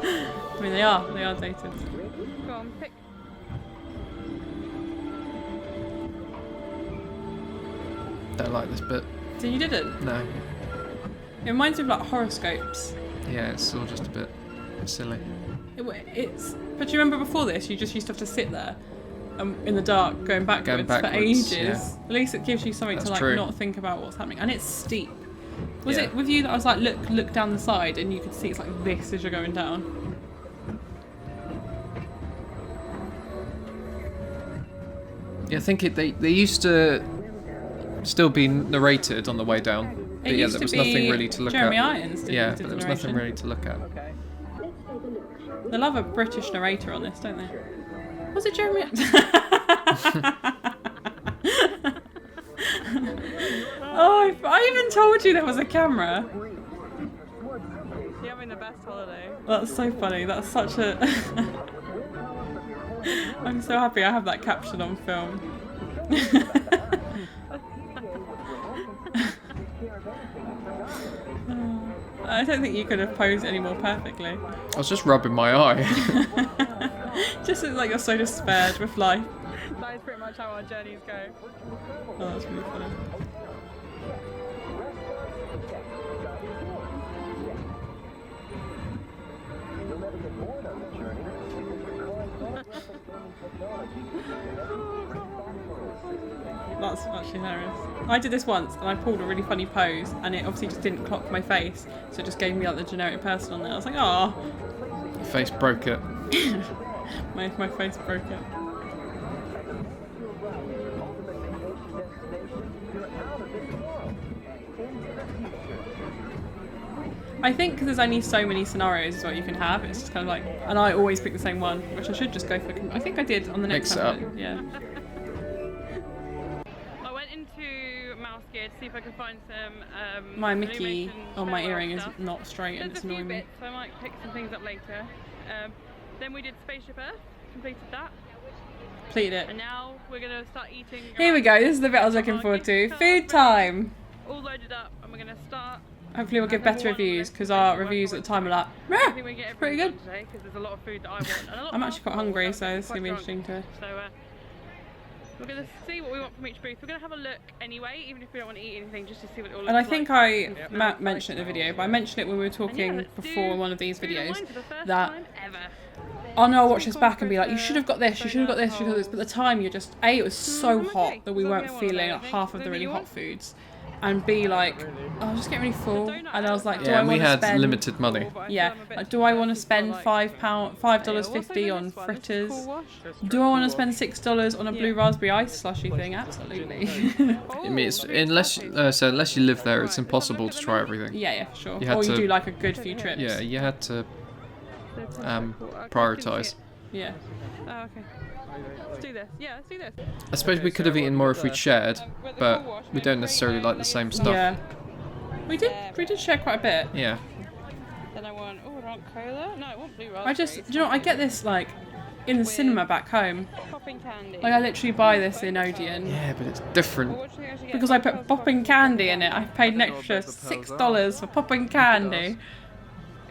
I mean, they are dated. Go on, pick. Don't like this bit. So you didn't? No. It reminds me of like horoscopes. Yeah, it's all just a bit silly. But do you remember before this, you just used to have to sit there in the dark, going backwards for ages. Yeah. At least it gives you something to like true. not think about what's happening, and it's steep. Was it with you that I was like, look down the side, and you could see it's like this as you're going down? Yeah, I think they used to still be narrated on the way down. But It yeah, used there to was be nothing really to look Jeremy at. Irons did Yeah, the but there was nothing narration. really to look at. They love a British narrator on this, don't they? Was it Jeremy? Oh, I even told you there was a camera. You're having the best holiday. That's so funny. That's such a... I'm so happy I have that caption on film. I don't think you could have posed any more perfectly. I was just rubbing my eye. Just looks like you're so despaired with life. That is pretty much how our journeys go. Oh, that's really funny. That's actually hilarious. I did this once and I pulled a really funny pose and it obviously just didn't clock my face, so it just gave me like the generic person on there. I was like, oh. Your face broke it. my face broke it. I think because there's only so many scenarios is what you can have. It's just kind of like, and I always pick the same one, which I should just go for. I think I did on the next Mix it up. time. Yeah. I went into Mouse Gear to see if I could find some. My Mickey illumination on my show earring is stuff. not straight and There's it's a few annoying me. bits, so I might pick some things up later. Then we did Spaceship Earth, completed that, Completed it. and now we're gonna start eating. Here we go. This is the bit I was looking forward to. Food time. All loaded up, and we're gonna start. Hopefully we'll give better reviews because our reviews at the time are like, I think we get it's pretty good. today because there's a lot of food that I want. And a lot I'm of actually quite alcohol, hungry, so so I'm it's quite gonna be drunk. interesting to. So we're going to see what we want from each booth. We're going to have a look anyway, even if we don't want to eat anything, just to see what it all looks And I like. think Matt mentioned it in the video, but I mentioned it when we were talking let's before do one of these food and videos wine for the first that time ever. I know I'll watch this back and be like, you should have got this, you should have got this, you should have got this. But at the time, you're just A, it was so hot that we weren't feeling like half of the really hot foods, and B, like, I was just getting really full, and I was like, do I Yeah, and we want to had spend limited money. Yeah, like, do I want to spend $5.50 on fritters? Do I want to spend $6 on a blue raspberry ice slushy thing? Absolutely. I mean, it's, unless you live there, it's impossible to try everything. Yeah, for sure. You had Or you to- do like a good few trips. Yeah, you had to prioritise. Yeah. Oh, okay. Let's do this. Yeah, let's do this. I suppose we could have eaten more if we'd shared, but we don't necessarily like the same stuff. Yeah. We did share quite a bit. Yeah. Then I want, I want cola. No, I want blue raspberries. I just, do you know what, I get this like in the cinema back home. Popping candy. Like I literally buy this in Odeon. Yeah, but it's different. What do you think I should get? Because I put popping candy in it. I paid an extra $6 for popping candy.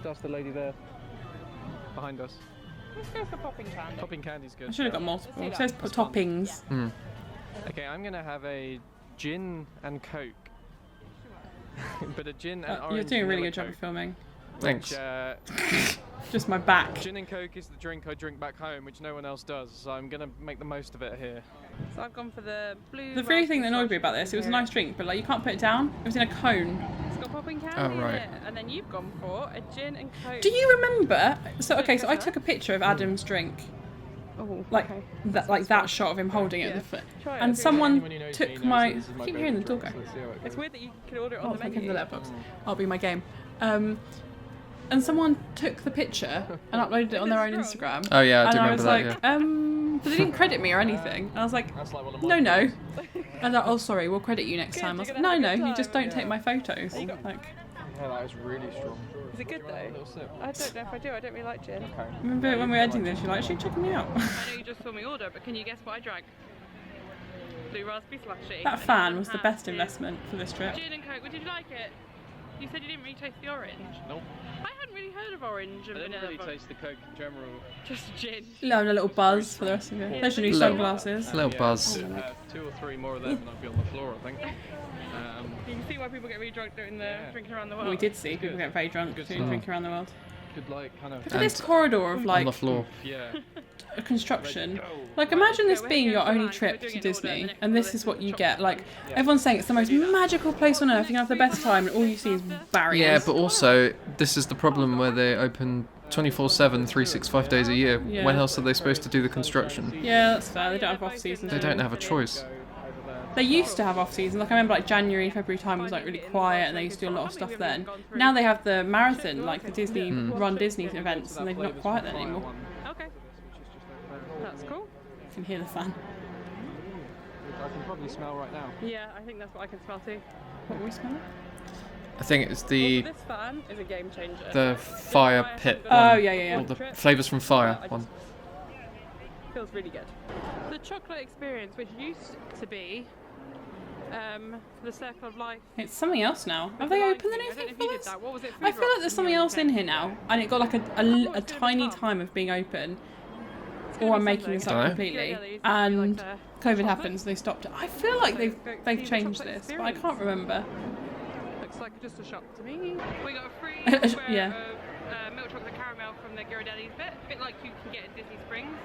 That's the lady there. Behind us. Let's go for popping candy. Popping candy's good. I should have got multiple. It says That's fun. toppings. Mm. Okay, I'm gonna have a gin and coke. But a gin and orange You're doing a really vanilla good job of Coke, filming. Thanks. Which, Just my back. gin and coke is the drink I drink back home, which no one else does. So I'm gonna make the most of it here. So I've gone for the blue. The very thing that annoyed me about this, it was a nice drink, but like you can't put it down. It was in a cone. It's got popping candy Oh, right. in it. And then you've gone for a gin and coke. Do you remember? So okay, so I took a picture of Adam's drink, Oh, like okay. that shot of him holding it at the foot, Try it. and Okay. someone Anyone who knows took me knows my. that this is my I keep hearing the door favourite go. drink, so let's see how it It's goes. weird that you can order it Oh, on the thank menu. you for the letterbox. I'll be my game. And someone took the picture and uploaded it on their own Instagram. Oh yeah, I And do I remember was that. like, Yeah. but they didn't credit me or anything. And I was like, That's like one of no, my no. And they're like, oh, sorry, we'll credit you next Good, time. I was you're like, gonna no, have a no, good you just time. don't take my photos. You got- Like, Yeah, that was really strong. Is it good A though? little sip. I don't know if I do. I don't really like gin. Okay. remember when we were editing this, you're like, she's checking me out. I know you just saw me order, but can you guess what I drank? Blue raspberry slushy. That And fan one was the has best is investment for this trip. Gin and coke. Well, did you like it? You said you didn't really taste the orange. Nope. I hadn't really heard of orange and I didn't vanilla. really but taste the coke in general. Just gin. Having a little buzz for the rest of it. There's your new Little- sunglasses. Little Yeah, buzz. 2 or 3 more of them and I'd be on the floor, I think. You can see why people get really drunk doing the drinking around the world. We did see people get very drunk Good doing stuff. drinking around the world. Could like kind of. Look at this corridor of On like the floor. Yeah. construction. Like imagine this being your only trip to Disney and this is what you get. Like everyone's saying it's the most magical place on earth, you can have the best time and all you see is barriers. Yeah, but also this is the problem where they open 24/7, 365 days a year. Yeah. When else are they supposed to do the construction? Yeah, that's fair. They don't have off season. They don't have a choice. They used to have off season. Like I remember, like January, February time was like really quiet, and they used to do a lot of stuff then. Now they have the marathon, like the Disney run Disney events, and they're not quiet then anymore. Okay. That's cool. You can hear the fan. I can probably smell right now. Yeah, I think that's what I can smell too. What were we smelling? I think it's the This fan is a game changer. the fire pit one. Oh yeah, yeah, yeah. Or the flavours from fire one. Feels really good. The chocolate experience, which used to be the Circle of Life. It's something else now. Have they opened the new I don't know thing if you for did this? that. What was it? I feel like there's something else in here now, and it got like a tiny time of being open. Or I'm making this up Dunno. completely. And COVID happened, so they stopped it. I feel like they've changed this, but I can't remember. Looks like just a shop to me. We got a free square Yeah. of milk chocolate caramel from the Ghirardelli's bit like you can get at Disney Springs.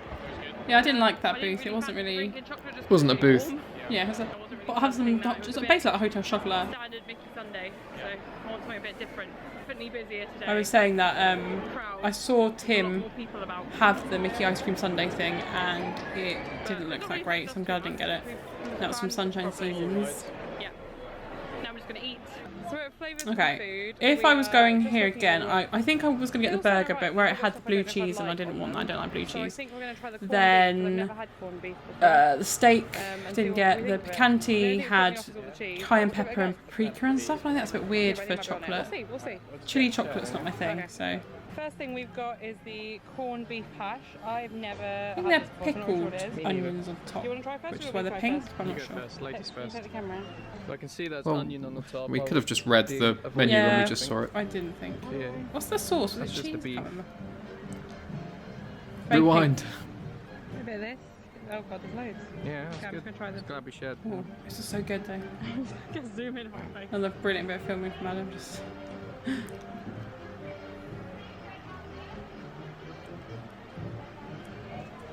Yeah, I didn't like I that didn't booth. It wasn't fancy really. drinking chocolate just Wasn't a because it was booth. warm. Yeah, it was a, I wasn't really but have some fancying that. It was just a bit basically like a hotel chocolate. standard Mickey Sunday, so I want something a bit different. Definitely busier today. I was saying that Crowd. I saw A lot Tim more people about. have the Mickey ice cream sundae thing, and it didn't look that great, so I'm glad I didn't get it. That was from Sunshine Seasons. Yeah. Now I'm just gonna eat. So we're at flavours of Okay. food. If I was going here again, I think I was going to get the burger, but where it had the blue cheese and I didn't want that. I don't like blue So I cheese. think we're going to try the corned Then, beef, 'cause I've never had corned beef before. The steak And didn't see what get. we The think of it. picanti The only thing had putting me off is all the cheese. cayenne Let's give it a pepper and go. paprika and stuff. I think that's a bit weird Yeah, for but I think I've chocolate. done it. We'll see. Chili chocolate's not my thing, Okay. so. First thing we've got is the corned beef hash. I've never I think had they're this before, so I'm not sure pickled what it is. onions on top, Do you want to try first? which or is do you why want they're me to pink. try I'm You not go sure. first, ladies Can you first. take the camera? So I can see there's Well, onion on the top. We I'll could have just read the avoid menu when we Yeah. just saw it. I didn't think. Yeah. What's the sauce? Was That's it just the cheese? beef. Can't remember. Very Rewind. A bit of this. Oh god, there's loads. Yeah, that's Okay, I'm good. just going to try It's this. glad we shared. pink. Oh, this is so good though. Just zoom in on my face. Another brilliant bit of filming from Adam. Just.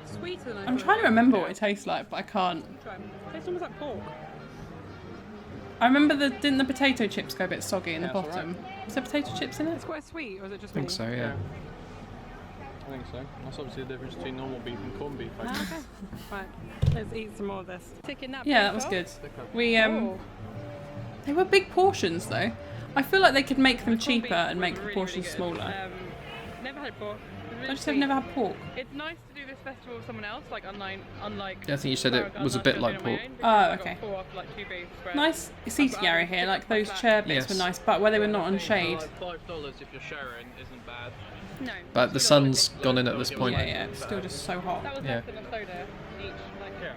Sweeter than I I'm thought trying it to would. remember what it tastes like, but I can't. Try 'em. Tastes almost like pork. I remember didn't the potato chips go a bit soggy in the Yeah, that's bottom? Was there potato chips in it? It's quite sweet, or is it just I think me? so, yeah. I think so. That's obviously the difference between normal beef and corned beef. I Ah, guess. okay. Right, let's eat some more of this. Ticking that Yeah, that plate was off. good. We Oh. they were big portions though. I feel like they could make them Corned beef cheaper and was make the really, portions really good. smaller. Never had pork. It was I really just have sweet. never had pork. It's nice to do this festival with someone else, like unlike. Yeah, I think you said it Farragut, was a unlike bit doing like it on my pork. own, because Oh, I got okay. 4 off, like 2 beef spreads. Nice seating area here, like those chair bits Yes. were nice, but where they were not on shade. $5 if you're sharing isn't bad. No. But the sun's gone in at this point. Yeah, yeah, it's still just so hot. That was Yeah. less than a soda each. Like, Yeah.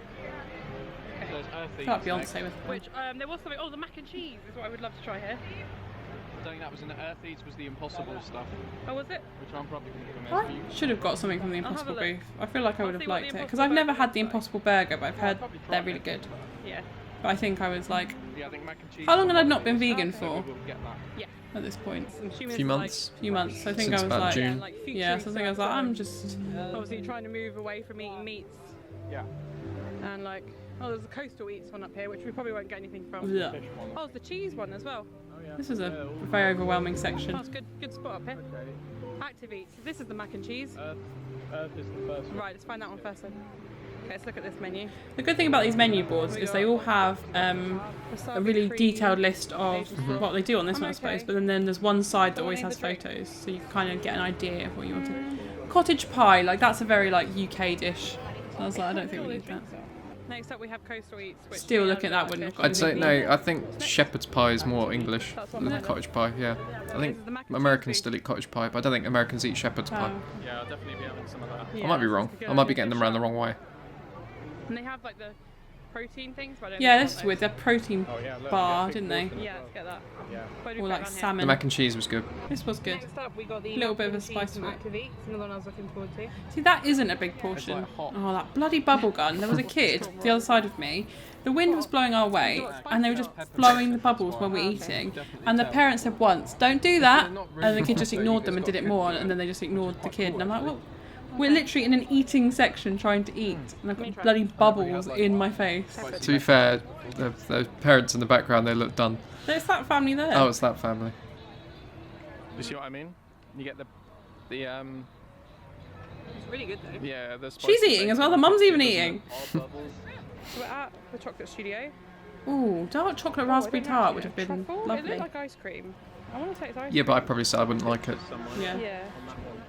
okay. There's earthy. I feel like Beyonce with Which there was something. Oh, the mac and cheese is what I would love to try here. I think that was in the Earth Eats was the Impossible stuff, Oh, was it? which I'm probably going to come in for you. Should have got something from the I'll have a Impossible look. Beef. I feel like I I'll would have see what the liked it because Impossible I've never Burger had the looks like. Impossible Burger, but I've heard probably try they're it. really good. Yeah. But I think I was like, Yeah, I think mac and cheese. how long had I is not been one of vegan those, so for we will get that. Yeah. at this point? I'm assuming A it's few months. A few months. I think Since I was about like, June. Like yeah. So I think I was like, I'm just. obviously trying to move away from eating meats Yeah. and like. Oh, there's a coastal eats one up here, which we probably won't get anything from. Blech. Fish one. Oh, there's the cheese one as well. This is a very overwhelming Oh, section. it's good spot up here. Active eats. This is the mac and cheese. Earth is the first one. Right, let's find that one first then. Okay, let's look at this menu. The good thing about these menu boards is they all have a really Wasabi-free detailed list of Asian sauce. what they do on this I'm one, I suppose. okay. But then there's one side that Do I always need has the drink? photos, so you kind of get an idea of what you want to. Cottage pie, like that's a very like UK dish. So I was like, I don't think we need that. Next up we have coastal eats. Which Still we looking at have that, wouldn't have fish. got I'd say anything. no. I think shepherd's pie is more English That's what than mine is. cottage pie. Yeah, I think This is the mac and cheese Americans beef. still eat cottage pie, but I don't think Americans eat shepherd's pie. Oh. Yeah, I'll definitely be having some of that. Yeah, I might be that's wrong. good. I might be getting them around the wrong way. And they have like the protein things, but I don't Yeah, think this I is want weird. Their protein Oh yeah, look, bar, we get didn't big they? portion those. as Yeah, well. let's get that. Yeah. Why do we Or put like that down here? The salmon. mac and cheese was good. This was good. Next up we got the Little bit of mac a and cheese spice from to it. Active Eats, another one I was looking forward to. See, that isn't a big portion. like hot. Oh, that bloody bubble gun. There was a kid the other side of me. The wind was blowing our way, and they were just blowing the bubbles when we're eating. And the parents said once, "Don't do that," and the kid just ignored them and did it more, and then they just ignored the kid. And I'm like, well, we're literally in an eating section trying to eat, and I've got bloody bubbles in my face. To be fair, the parents in the background, they look done. There's that family there. Oh, it's that family. You see what I mean? You get the It's really good though. yeah the. She's spicy eating as bacon, well, the mum's it even doesn't eating. have odd bubbles. So we're at the chocolate studio. Ooh, dark chocolate Oh, I raspberry don't know tart would actually. have been Truffle? It lovely. looked like ice cream. I want to take ice Yeah, but I'd probably say I wouldn't like it. Somewhere. Yeah. Yeah.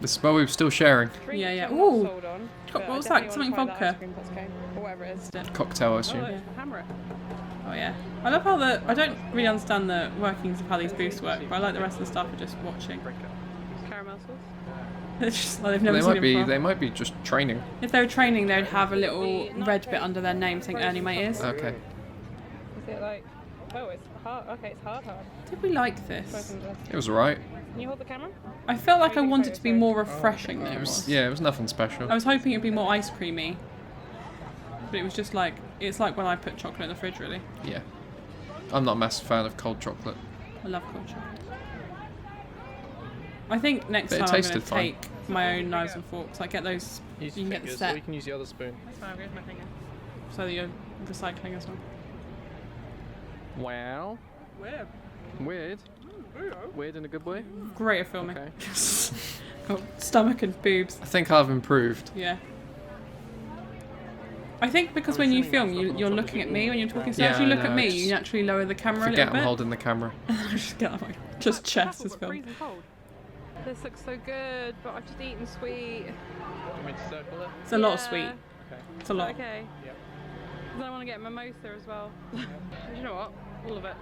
This, well, we were still sharing. Drink Yeah, yeah. which I'm not Ooh. sold on, What but I was definitely that? wanna Something try that vodka? ice cream Costco, or whatever it is. Cocktail, I Oh, assume. look, hammer it. Oh yeah. I love how I don't really understand the workings of how these booths work, but I like the rest of the stuff are just watching. Caramel sauce. It's just like they've never They seen might it be. before. They might be just training. If they were training, they'd have a little red bit under their name saying Ernie My Ears. Okay. Is it like? Oh, it's hard. Okay, it's hard. Did we like this? It was alright. Can you hold the camera? I felt like I wanted it to be more refreshing than It it was. was. Yeah, it was nothing special. I was hoping it'd be more ice creamy, but it was just like it's like when I put chocolate in the fridge. Really, Yeah. I'm not a massive fan of cold chocolate. I love cold chocolate. I think next But it time I'm going tasted to fine. take my own knives and forks. Like get those, Use you can get the fingers, set or you can use the other spoon. That's fine. I'll go with my finger. so that you're recycling as well. Wow. Weird. Weird. Weird in a good way. Great at filming. Okay. Got stomach and boobs. I think I've improved. Yeah. I think because when you film, you're looking at me when you're talking. So actually look at me, you naturally lower the camera a little bit. Forget I'm holding the camera. Just get my chest is filmed. This looks so good, but I've just eaten sweet. Want me to circle it? It's a lot of sweet. Okay. It's a lot. Okay. Yep. Because I want to get mimosa as well. You know what? All of it.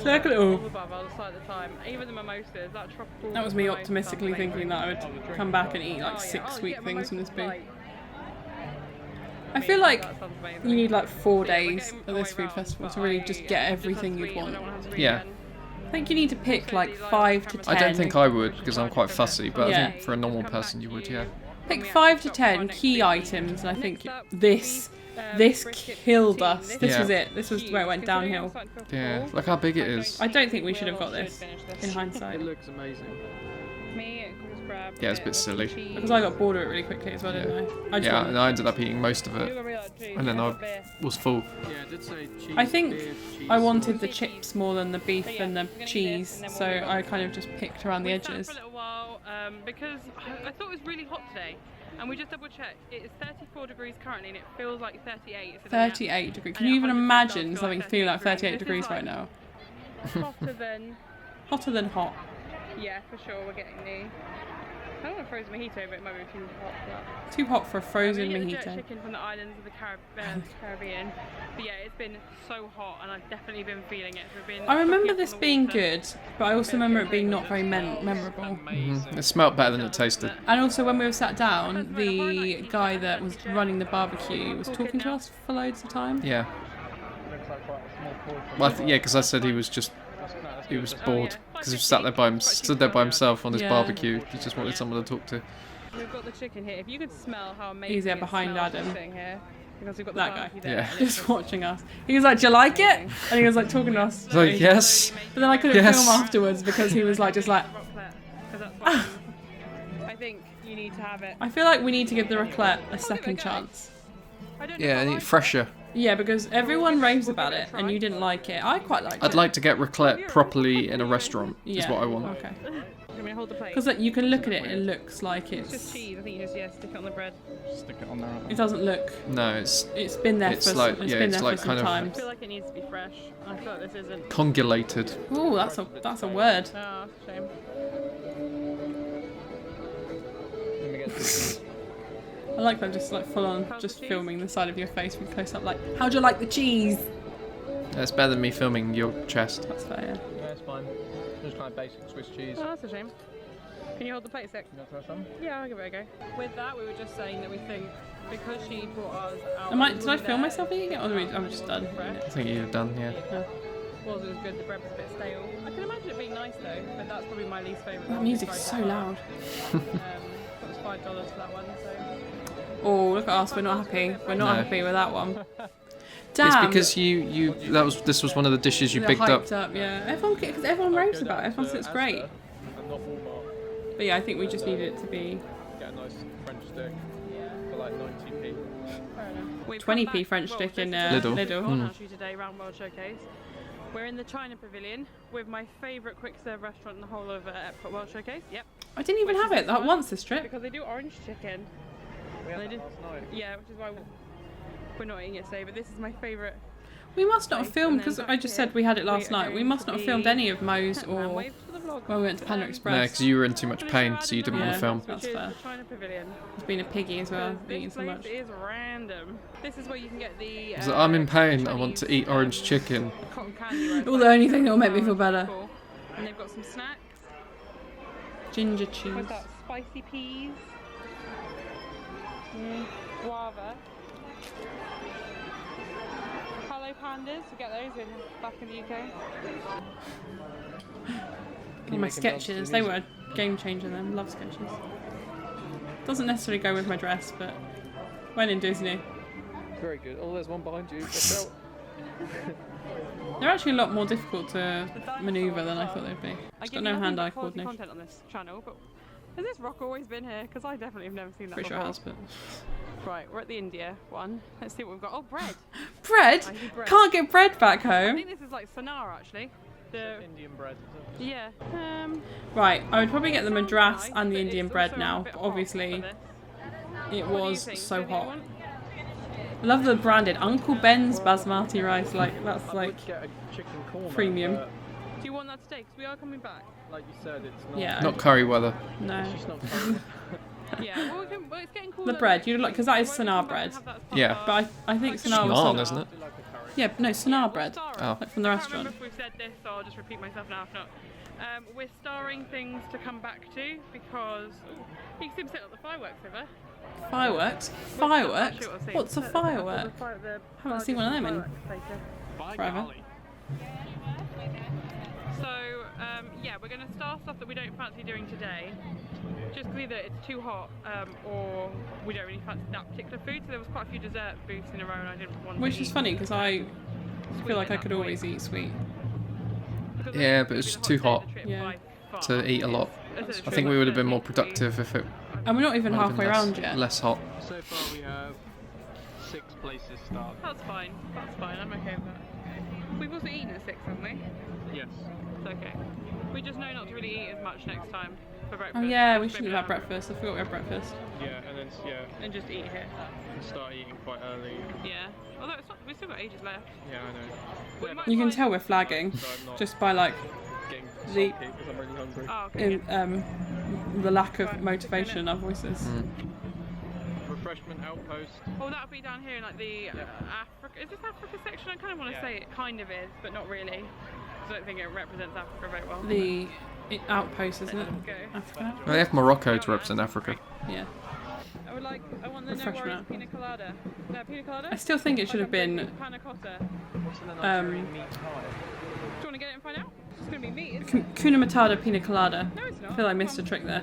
Circle it all. All above, I'll decide the time. Even the mimosas, that tropical. That was me mimosa optimistically sounds thinking amazing. that I would come back and eat like Oh, yeah. 6 Oh, you sweet get things from this mimosa booth. bite. I feel like That sounds amazing. you need like 4 Yeah, we're days getting at our this way food round, festival but to really just get it everything has you'd sweet, I want. don't want to have sweet Yeah. again. I think you need to pick Also, like do you like 5 to the 10. I don't think I would because I'm quite fussy, but Yeah. I think for a normal person you would, yeah. Pick 5 to 10 key items, and I think this killed us. This Yeah. was it. This was where it went downhill. Yeah, look how big it is. I don't think we should have got this in It hindsight looks amazing. Yeah, it's a bit silly. because I got bored of it really quickly as well, didn't I? I just Yeah, wanted- and I ended up eating most of it, and then I was full. Yeah, it did say cheese. I think beer, cheese, I wanted sauce. the chips more than the beef and the cheese, so I kind of just picked around the We sat edges. for a little while because I thought it was really hot today, and we just double checked. It is 34 degrees currently, and it feels like 38. So 38 degrees. Can And you it even 100% imagine does something feel like feeling like 38 38 degrees. degrees right now? Hotter than, Hotter than hot. yeah, for sure. We're getting the. I don't want a frozen mojito, but it might be too hot for that. Too hot for a frozen We get the jerk mojito. chicken from the islands of the Caribbean. But yeah, it's been so hot, and I've definitely been feeling it. We've been I remember cooking up this on the being water. good, but I also remember it being not very memorable. It smelled better than it tasted. And also when we were sat down, the guy that was running the barbecue was talking to us for loads of time. Yeah. Looks like quite a small portion. Well, yeah, because I said he was bored because he sat there stood there by himself on his Yeah. barbecue. He just wanted someone to talk to. We've got the chicken here. If you could smell how amazing He's there it behind smells Adam. sitting here, because we've got the That guy. barbecue there, Yeah. and Just it's watching us. He was like, "Do you like it?" And he was like talking to us. It's like, yes. But then I couldn't Yes. film afterwards because he was like, just like. raclette, 'cause that's what I think you need to have it. I feel like we need to give the raclette a second chance. I don't know Yeah, if I and like eat fresher. Yeah, because everyone raves about it and you didn't like it. I quite liked it. I'd like to get raclette properly in a restaurant. Is what I want. Okay. it. Do you want me to hold the plate? Because you can look at it, it looks like It's just it's. cheese. I think you just stick it on the bread. Stick it on there. It doesn't look. No, it's It's been there It's for. like- It's yeah, been it's there like for some kind of- I times. feel like it needs to be fresh. I feel like this isn't. congulated. Oh, that's a word. Oh, shame. Let me get this. I like that, just like full on, just filming the side of your face from close up. Like, how'd you like the cheese? That's better than me filming your chest. That's fair. Yeah, it's fine. Just kind of basic Swiss cheese. Oh, that's a shame. Can you hold the plate a sec? You want to try some? Yeah, I'll give it a go. With that, we were just saying that we think because she brought us out. Did I film myself eating it, or I'm just done? I think you're done, yeah. Was it was good? The bread was a bit stale. I can imagine it being nice though, but that's probably my least favourite. That music's so loud. That was $5 for that one. So. Oh, look at us. We're not happy. We're not No. happy with that one. Damn. It's because this was one of the dishes you they're picked up. hyped up. Yeah. Everyone raves about it. Everyone says it's great. And not Walmart. But yeah, I think we just needed it to be Get a nice French stick for like 90p. Fair enough. We've 20p come back- French well, stick in this is Lidl. Lidl. what I'll show you today, Round World Showcase. We're in the China Pavilion with my favourite quick serve restaurant in the whole of EPCOT World Showcase. Yep. I didn't even have it that once this trip. Because they do orange chicken. We had They that did. last night. Yeah, which is why we're not eating it today. But this is my favourite. We must not have Right, filmed and then because back I just here, said we had it last we are night. We going must to not have filmed the any of Mo's Man or waves for the vlog. when we went to Panda No, Express. because you were in too much pain, so you didn't want Yeah. to film. Which That's is fair. the China Pavilion. It's been a piggy as well, Because eating this so place much. is random. This is where you can get the. Because I'm in pain, I want to eat orange chicken. Cotton candy. where it's Well, the like only thing that will make me feel better. cool. And they've got some snacks. Ginger cheese. What's that? Spicy peas. Guava. Hello pandas. We get those back in the UK. And my sketches, they were a game changer then. Love sketches. Doesn't necessarily go with my dress, but when in Disney. Very good. Oh, there's one behind you. Watch out. They're actually a lot more difficult to manoeuvre than I thought they'd be. I Just give got no nothing hand-eye but quality coordination. content on this channel, but has this rock always been here? Because I definitely have never seen that Pretty sure it before. has, but... Right, we're at the India one. Let's see what we've got. Oh, bread. Bread? I see bread. Can't get bread back I home. think this is like Sanar actually. The Indian bread. Is it? yeah. Right, I would probably get the sounds madras nice, and the but Indian it's bread also a now. bit but hot obviously, for this. it What do you was think? so Anything you hot. want? I love the branded Uncle Ben's basmati rice. Like that's I like would get a chicken korma, premium. but Do you want that today? Because we are coming back. like you said, it's not. Yeah. Not curry weather. No. It's just not curry. Yeah, well, it's getting cooler. The bread, next you week, like, because so that is why don't we Sanar come back bread. and have that as part Yeah. of our- But I think Sanar Naan, was isn't it? Yeah, no, Sanar bread. Oh. Like from the I can't restaurant. remember if we've said this, so I'll just repeat myself now if not. We're starring things to come back to because you can see him set up the fireworks over. Fireworks? Fireworks? What's a firework? Haven't seen one of them in forever. So, yeah, we're going to start stuff that we don't fancy doing today. Just because either it's too hot or we don't really fancy that particular food. So there was quite a few dessert booths in a row and I didn't want Which to is eat funny because I sweet feel like at I that could point. always eat sweet. Because Yeah, that's but it's gonna be too the hot hottest day of the trip Yeah. by far. To eat a lot. It's I think we would have been more productive if it And we're not even would have halfway been around yet. less hot. So far we have 6 places started. That's fine. That's fine. I'm okay with that. We've also eaten at 6, haven't we? Yes. It's okay. We just know not to really eat as much next time for breakfast. Oh yeah, we Just shouldn't maybe have not breakfast. I forgot we had breakfast. Yeah, and then And just eat here. start eating quite early. Yeah. Although it's not, we've still got ages left. Yeah, I know. We Yeah, might You can find- tell we're flagging so I'm not just by like getting the- sulky because I'm really hungry. Oh, okay. in the lack of motivation in our voices. Refreshment outpost. Well, that would be down here in like the Africa. Is this Africa section? I kind of want to say it kind of is, but not really. 'Cause I don't think it represents Africa very well. The outpost, isn't it? Let's go. Africa? Well, they have Morocco to represent Africa. Yeah. I want the no Refreshment worries outpost. pina colada. No, pina colada? I still think it should have been Panna cotta. What's in the Nigerian meat pie? Do you want to get it and find out? It's going to be meat, isn't it? Kuna Matata Pina Colada. No, it's not. I feel I missed a trick there.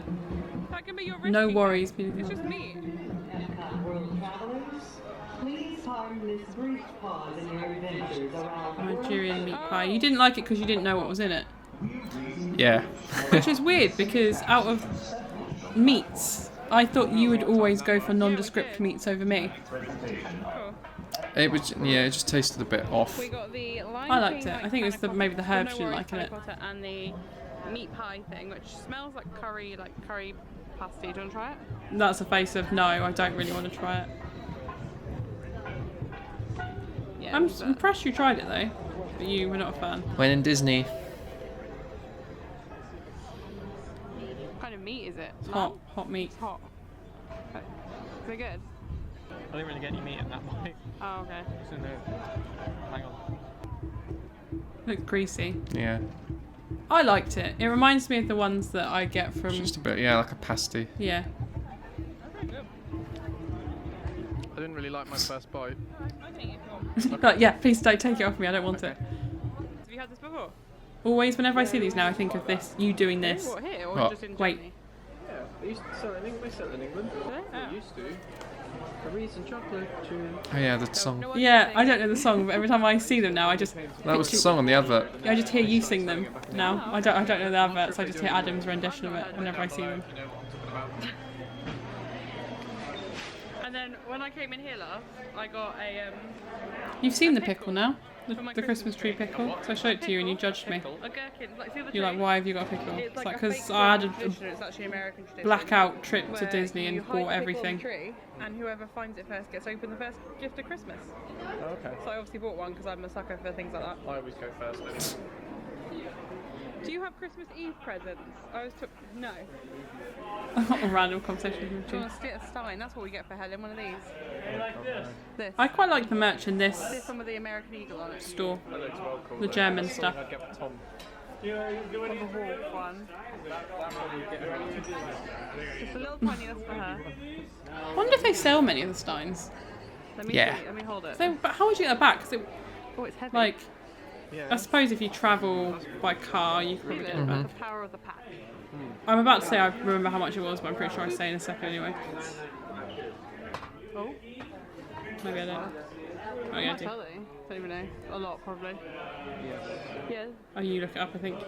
That can be your No recipe. worries, Pina It's Colada. just meat. EPCOT World Travelers, please pardon this brief pause in your adventures around Nigerian meat pie. You didn't like it because you didn't know what was in it. Yeah. Which is weird because out of meats, I thought you would always go for nondescript meats over me. Cool. It was, yeah, it just tasted a bit off. We got the lime I liked cream, it. like I think it was panna maybe the cotta- herbs no you didn't worries, like in it. panna cotta and the meat pie thing, which smells like curry pasty. Do you want to try it? That's a face of no, I don't really want to try it. Yeah. I'm but- impressed you tried it though, but you were not a fan. When in Disney. What kind of meat is it? It's Lamb? hot meat. It's hot. Okay. Is it good? I didn't really get any meat in that bite. Oh, okay. So no. Hang on. Looks greasy. Yeah. I liked it. It reminds me of the ones that I get from. It's just a bit, yeah, like a pasty. Yeah. I didn't really like my first bite. But yeah, please don't take it off me. I don't want it. Have you had this before? Always, whenever I see these now, I think of this. You doing this. What, here or What? just in Wait. Germany? Yeah, they used to sell it in England. They sell it in England. Yeah. They used to. Curries and chocolate. Oh yeah, the song. No one's Yeah, saying I don't know the song, but every time I see them now, I just That was the song on the advert. I just hear you sing them now. I don't know the adverts. I just hear Adam's rendition of it whenever I see them. You know what I'm talking about. And then when I came in here last, I got a You've seen the pickle now, For my the Christmas tree pickle. So I showed it to you and you judged me. a gherkin. Like, see the You're like, tree? why have you got a pickle? It's It's like like a because fake I had German a tradition, it's actually American tradition. blackout trip to where Disney you and hide bought the pickle on everything. the tree, and whoever finds it first gets to open the first gift of Christmas. Oh, okay. So I obviously bought one because I'm a sucker for things like that. I always go first. Then. Do you have Christmas Eve presents? I was took no. A random conversation with Do you you. want to get a stein? That's what we get for Helen. One of these. This. I quite like the merch in This this one with the American eagle on it. store. That looks well cool. The though. German That's stuff. what I'd get for Tom. The wolf one. That one would get her. Just a little tiny. That's for her. I wonder if they sell many of the Steins. Let me Yeah. see. Let me hold it. So, but how would you get that back? 'Cause it, Oh, it's heavy. like, Yeah. I suppose if you travel by car, you could probably Really? get it back. The power of the pack. I'm about to say I remember how much it was, but I'm pretty sure I say in a second anyway. Oh. Maybe I don't. Oh yeah, I do. Tell they? Don't even know. A lot probably. Yeah. Oh, you look it up, I think.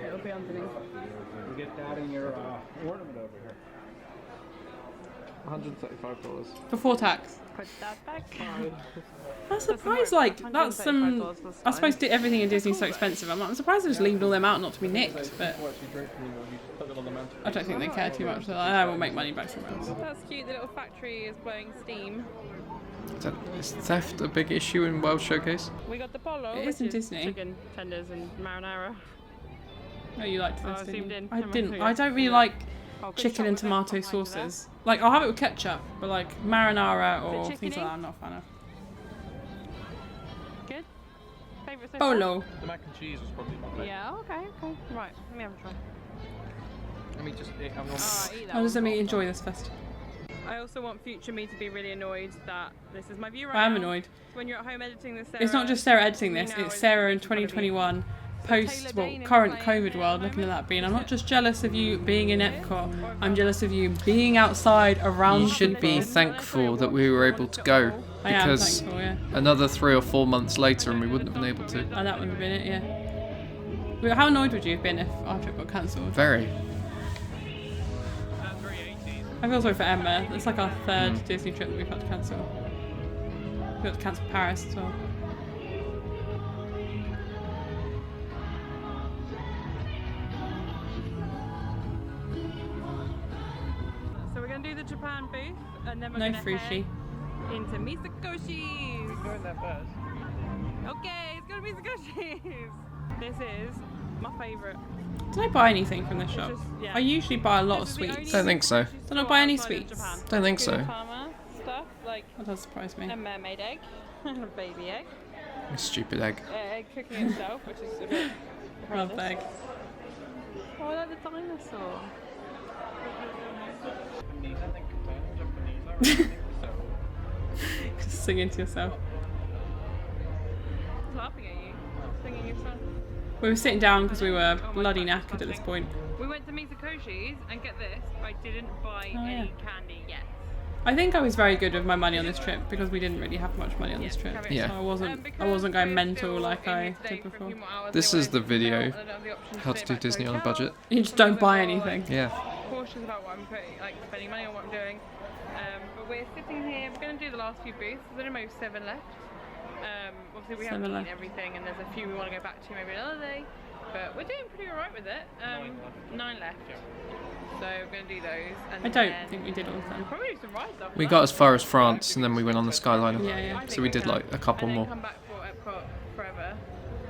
It'll be underneath. You get that in your ornament over here. $135. Before tax. Put that back. I'm surprised, like, that's some. $135 for I suppose everything in Disney's so expensive. I'm surprised they're just leaving all them out not to be nicked, but What you drink from you put it on the mantle. I don't think they care too much. They're like, we'll make money back somewhere else. That's cute. The little factory is blowing steam. Is theft a big issue in World Showcase? We got the polo. It is in Disney. Chicken tenders and marinara. Oh, you liked Oh, this, I didn't zoomed you? in. I Camera didn't. two, I don't really yeah. like Oh, good chicken shot and with it tomato behind you there. sauces. Like, I'll have it with ketchup, but like marinara or Bit things like chickeny? that, I'm not a fan of. Good. Favourite so Polo. The mac and cheese was probably my far? favourite. Yeah. Okay. Cool. Right. Let me have a try. Let me just eat. I'm Alright, eat that I'll just let one. me enjoy this first. I also want future me to be really annoyed that this is my view right I am now. annoyed. When you're at home editing this, It's not just Sarah editing me this, now it's is Sarah in in front of you. 2021, post, Taylor well, Dane is current playing COVID there world, at the looking at moment. that being. I'm Is not it? just jealous of you being in It is? Epcot, Or I'm not? jealous of you being outside around You should be people. thankful that we were able to go, I am because thankful, yeah. another 3 or 4 months later and we wouldn't have been able to. And that would have been it, yeah. Well, how annoyed would you have been if our trip got cancelled? Very. I feel sorry for Emma. It's like our third Disney trip that we've had to cancel. We had to cancel Paris as well. So we're gonna do the Japan booth, and then we're No gonna frushi. head into Misakoshi's. Going there first. Okay, it's gonna be Misakoshi's. This is my favourite. Did I buy anything from this shop? Just- yeah. I usually buy a lot of This is the only sweets. Don't think so. sushi Did I store buy any outside of sweets? Japan. Don't think so. Gudetama stuff like That does surprise me. a mermaid egg and a baby egg. Stupid egg. Egg cooking itself, which is a bit Love horrendous. the egg. Oh, I like the dinosaur. Japanese, I think. Japanese, I really think so. Just singing to yourself. He's laughing at you. Singing yourself. We were sitting down because we were Oh my bloody God, knackered at this disgusting. point. We went to Misakoshi's, and get this, I didn't buy Oh, any yeah. candy yet. I think I was very good with my money on this trip because we didn't really have much money on this trip. Yeah. So I wasn't because going we're mental still like in I here today did for a before. few more hours, This they is the wanted to video, film, and I don't have the option to How to stay do back to Disney on a hotel. budget. You just So I'm don't a buy bit more, anything. Yeah. cautious about what I'm putting, like spending money on what I'm doing. But we're sitting here. We're going to do the last few booths. There's only maybe 7 left. Obviously we haven't 7 eaten left. everything, and there's a few we want to go back to maybe another day. But we're doing pretty alright with it. 9 left. So we're going to do those. And I don't then think we did all of them. we'll probably do some rides after We that. got as far as France and then we went on the Skyliner. Yeah, yeah. I So think we did can. like a couple and more. then come back for Epcot forever,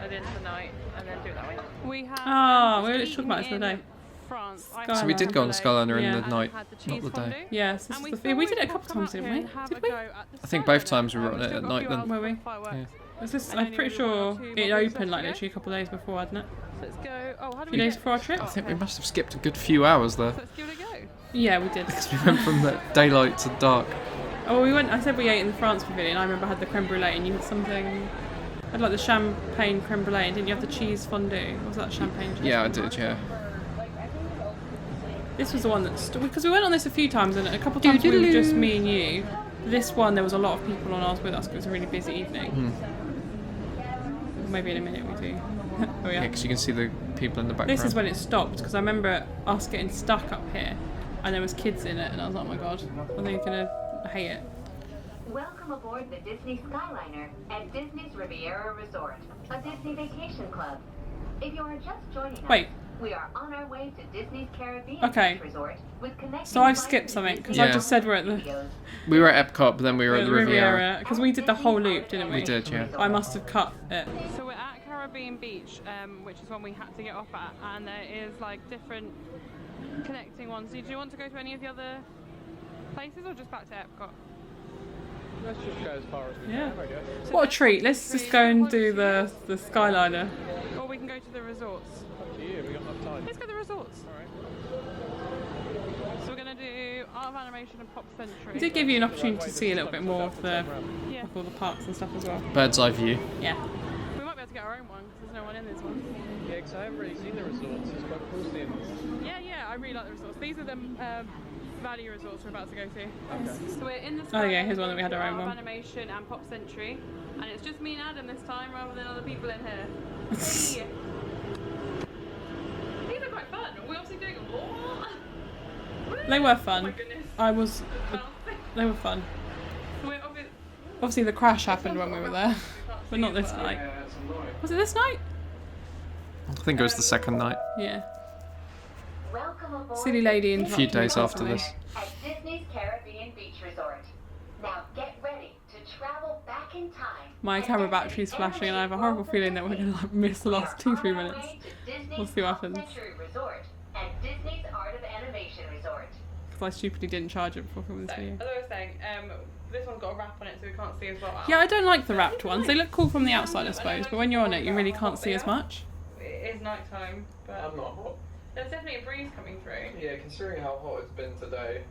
and then tonight, and then do it that way. We have. Ah, we were just talking about this the other day. France. So we did go on the Skyliner in Yeah. the night, not the day. Yes, this is the thing. We did it a couple times, didn't we? Did we? I think both times we were on it at night then. Were we? Yeah. Was this, And I'm only pretty really one or sure two it more opened like to go. literally a couple of days before, hadn't it? Let's go. Oh, how do A we few days get- before our trip? I think we must have skipped a good few hours there. So let's give it a go. Yeah, we did. Because we went from the daylight to dark. Oh, well, we went. I said we ate in the France pavilion. I remember I had the creme brulee, and you had something. I had like the champagne creme brulee, and didn't you have the cheese fondue? Or was that champagne? Cheese Yeah, I fondue? did, yeah. This was the one that because we went on this a few times, and a couple of times we were just me and you. This one there was a lot of people on ours with us because it was a really busy evening. Maybe in a minute we do. Oh Yeah, yeah. because you can see the people in the background. This is when it stopped because I remember us getting stuck up here, and there was kids in it, and I was like, oh my god, I think you're gonna hate it. Welcome aboard the Disney Skyliner at Disney's Riviera Resort, a Disney vacation club. If you are just joining us, Wait. we are on our way to Disney's Caribbean Okay. Beach Resort with connecting So I've flights skipped to something because Disney I just said we're at the Studios. We were at Epcot, but then we were at the Riviera. because we did the whole loop, didn't we? We did, yeah. I must have cut it. So we're at Caribbean Beach, which is one we had to get off at, and there is like different connecting ones. Do you want to go to any of the other places, or just back to Epcot? Let's just go as far as we Yeah. can, I guess. What a treat! Let's just go and do the Skyliner. Or we can go to the resorts. Up to you, we got enough time. Let's go to the resorts. Alright. So we're gonna do Art of Animation and Pop Century. It did give you an opportunity to see a little bit more of the Yeah. of all the parks and stuff as well. Bird's eye view. Yeah. We might be able to get our own one because there's no one in this one. Yeah, because I haven't really seen the resorts. It's quite cool seeing this. Yeah, I really like the resorts. These are the Valley resorts we're about to go to. Okay. So we're in the Oh, yeah, here's one that we had our own Art of one. Animation and Pop Century, and it's just me and Adam this time rather than other people in here. Hey. These are quite fun. We're obviously doing a lot. They were Oh my fun. goodness. They were fun. We're Obviously the crash happened when we were there, but not this night. Was it this night? I think it was the second night. Yeah. Welcome aboard Silly lady the interrupted A few days me after constantly. this. at Disney's Caribbean Beach Resort. Now get ready to back in time. My camera battery's flashing and I have a horrible feeling that we're going to like miss the last 2-3 minutes. We'll see what happens. Resort and Disney's Art of Animation Resort. Because I stupidly didn't charge it before filming this video. As I was saying, this one's got a wrap on it so we can't see as well. Yeah, I don't like the wrapped ones. They look cool from the outside, I suppose, but when you're on it, you really can't see as much. It is night time, but I'm not hot. there's definitely a breeze coming through. Yeah, considering how hot it's been today,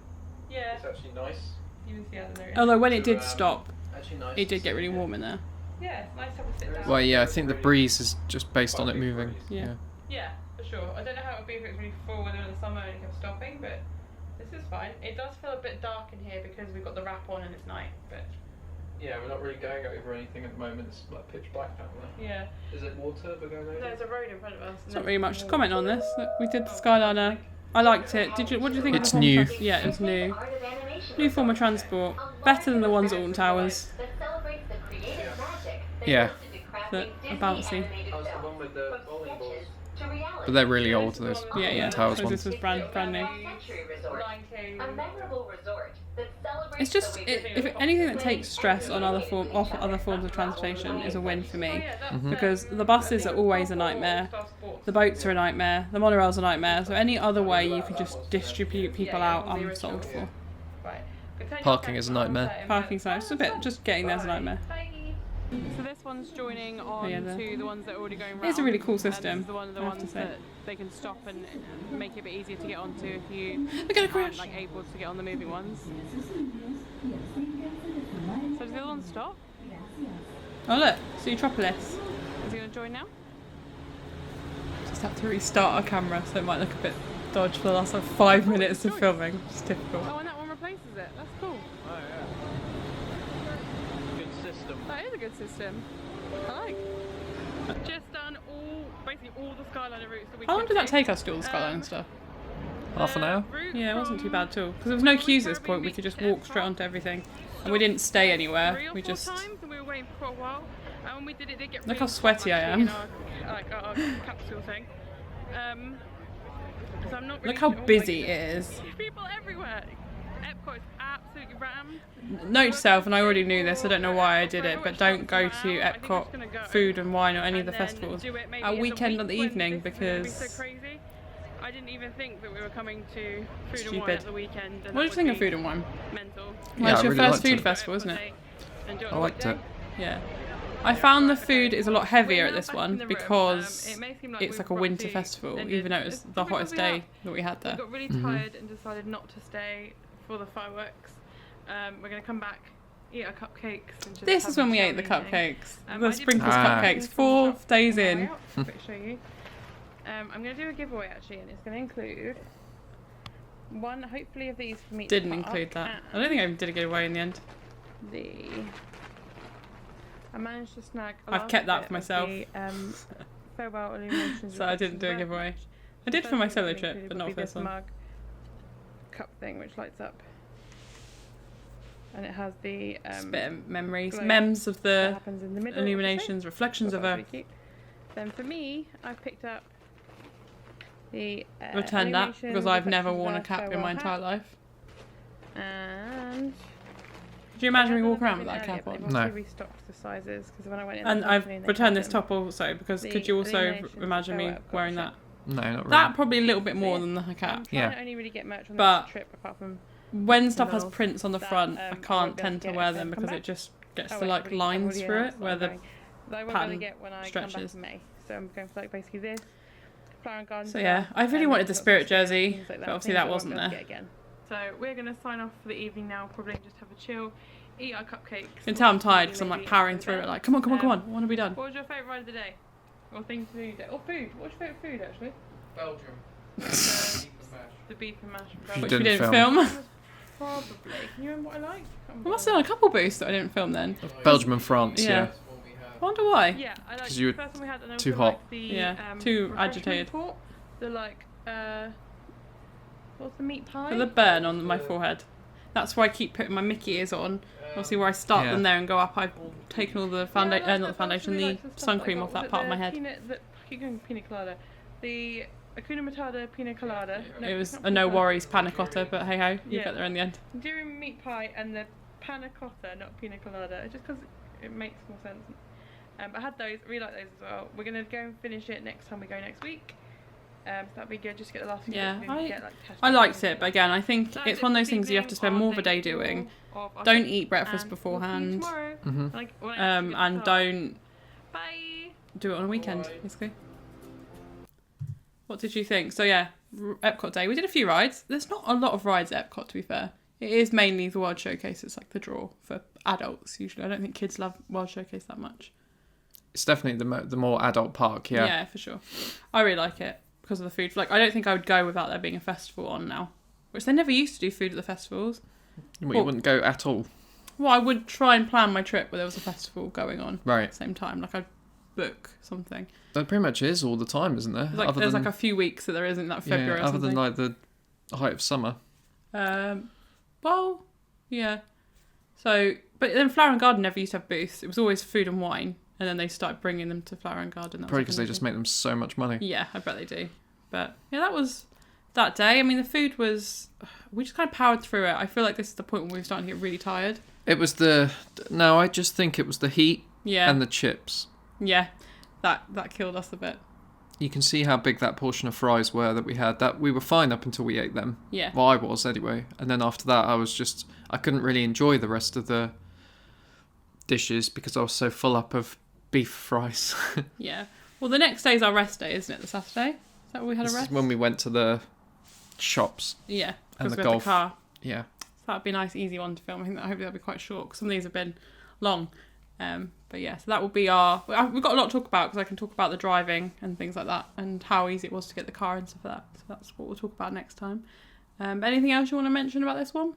Yeah, it's actually nice. you can see out there. Although when it So, did stop, Actually nice. it did get really warm in there. Yeah, it's nice to have a sit down. Well, yeah, I think the breeze is just based on it moving. Yeah. Yeah, for sure. I don't know how it would be if it was really full when in the summer and it kept stopping, but this is fine. It does feel a bit dark in here because we've got the wrap on and it's night, but Yeah, we're not really going over anything at the moment. It's like pitch black down there. yeah. Is it water we're going over? There's a road in front of us. There's not really much to comment on this. We did the Skyliner. I liked it. What did you think It's of the new. Yeah, it was new. New form of transport. Better than the ones at Alton Towers. Yeah. That are bouncy. How's the one with the bowling balls? But they're really old, those Yeah. Towers So this ones. was brand new. A memorable resort that celebrates It's just the way if anything that takes stress on off other forms of transportation is a win for me, because the buses are always a nightmare, the boats are a nightmare, the monorail's a nightmare. So any other way you could just distribute people out, I'm sold for. Parking is a nightmare. Parking size, just getting there's a nightmare. So this one's joining on yeah, to the ones that are already going round. It's a really cool And system, this is one of the I have to ones say. that they can stop and make it a bit easier to get onto if you We're gonna crash. aren't like able to get on the moving ones. So does the other one stop? Oh look, Zootropolis. Is he going to join now? Just have to restart our camera, so it might look a bit dodgy for the last 5 minutes of filming. It's typical. Oh, and that one replaces it. That's cool. Oh yeah. Good system. That is a good system. I like. Just done basically all the Skyliner routes that we How long could did that do. take us to do all the Skyliner stuff? Half an hour? Route Yeah, it wasn't too from bad at all. Because there was no Royal queues at this Caribbean point, we could Beach just to walk straight Epcot. onto everything. And we didn't stay anywhere, 3 or we 4 just... times and we were waiting for quite a while. And when we did it, they get Look really how sweaty hot, I actually, am. in our capsule thing. So I'm not really Look how sure, busy like, it is. people everywhere. Epcot is absolutely rammed. Note to self, and I already knew this, I don't know why I did it, but don't go to Epcot Food and Wine or any of the And then festivals do it maybe at in the weekend week on the when evening this is gonna be because... so crazy. I didn't even think that we were coming to Food and Stupid. Wine at the weekend. And What did you that think would of be Food and Wine? mental. Well, Yeah, it's I your really first liked food it. festival, isn't it? I liked it. Yeah. I found the food is a lot heavier at this one because it's like a winter festival, even though it was the hottest day that we had We there. got really tired and decided not to stay for the fireworks. We're going to come back, eat our cupcakes. And just This have is when a we chill ate the evening. cupcakes, I the did sprinkles Ah. cupcakes, 4 days in. I'll show you. I'm going to do a giveaway actually, and it's going to include one, hopefully, of these for me. Didn't to park, include that. I and don't think I did a giveaway in the end. I managed to snag. a I've last kept that bit for of myself. The, farewell illuminations. So I didn't do a giveaway. I did for my solo trip, but not for this one. Mug cup thing which lights up, and it has the Just a bit of memories, glow memes of that the happens in the middle. illuminations, reflections of That's a really cute. Then for me, I've picked up the return that because I've never worn a reflections of cap in my farewell entire hat. life. And Do you imagine me I haven't walking around with been that earlier, cap but on? they've No. also restocked the sizes because when I went in And this I've afternoon, they returned had this them. top also because The could you also illuminations imagine me of wearing that? No, not really. That probably a little bit more than the I'm cap. trying Yeah. to only really get merch on But this trip apart from when stuff has Little prints on the that, front, I I can't won't be able tend to to get wear if they them come because back. it just gets Oh, the wait, like I've lines already through it announced where what the I'm going. That I won't be able pattern to get when I come stretches. back in May. So I'm going for like basically this. Flower and garden. So yeah, I really and wanted the lots of Spirit stickers, jersey, things like but obviously things that I won't wasn't be able to there. get again. So we're going to sign off for the evening now, probably and just have a chill, eat our cupcakes. You can tell I'm tired maybe because I'm like maybe powering go to through bed. it like, come on, I want to be done. What was your favourite ride of the day? Or thing to do today? Or food? What's your favourite food actually? Belgium. The beef and mash. You Which we didn't didn't film. film. Probably. Can you remember what I like? I must have done a couple boosts that I didn't film then. Belgium and France, Yeah. yeah. I wonder why. Yeah, I like 'Cause the you were first one we had, and I too also hot. liked the Yeah, too refreshment agitated. report, the like what's the meat pie? But the burn on my forehead. That's why I keep putting my Mickey ears on. Obviously, where I start Yeah. them there and go up, I've taken all the foundation, not the foundation, the sun cream off that part of my head. I keep going pina colada. The Hakuna Matata pina colada. No, It was not a pina no colada. worries panna cotta, but hey ho, you Yeah. get there in the end. Dairy meat pie and the panna cotta, not pina colada. Just because it makes more sense. I had those, I really like those as well. We're gonna go and finish it next time we go next week. So that'd be good. Just get the last few. Yeah, get, I liked it, but again, I think it's one of those things you have to spend more of a day doing. Don't eat breakfast beforehand. And don't do it on a weekend, basically. What did you think? So yeah, Epcot Day. We did a few rides. There's not a lot of rides at Epcot, to be fair. It is mainly the World Showcase. It's like the draw for adults usually. I don't think kids love World Showcase that much. It's definitely the more adult park, yeah. Yeah, for sure. I really like it because of the food. Like, I don't think I would go without there being a festival on now, which they never used to do food at the festivals. Well, you wouldn't go at all. Well, I would try and plan my trip where there was a festival going on at the same time. Like, I'd book something. That pretty much is all the time, isn't there? Like, there's like a few weeks that there isn't, like February or other something. than like the height of summer. Well, yeah. So, but then Flower and Garden never used to have booths. It was always food and wine. And then they started bringing them to Flower and Garden. Probably because they just make them so much money. Yeah, I bet they do. But yeah, that was that day. I mean, the food was... We just kind of powered through it. I feel like this is the point where we were starting to get really tired. It was No, I just think it was the heat and the chips. Yeah, that killed us a bit. You can see how big that portion of fries were that we had. That we were fine up until we ate them. Yeah. Well, I was anyway. And then after that, I couldn't really enjoy the rest of the dishes because I was so full up of beef fries. Yeah. Well, the next day is our rest day, isn't it? The Saturday? Is that when we had a rest? This is when we went to the shops. Yeah. And the we golf. Had the car. Yeah. So that'd be a nice, easy one to film. I think hopefully that'll be quite short because some of these have been long. But yeah, so that will be we've got a lot to talk about because I can talk about the driving and things like that and how easy it was to get the car and stuff like that. So that's what we'll talk about next time. Anything else you want to mention about this one?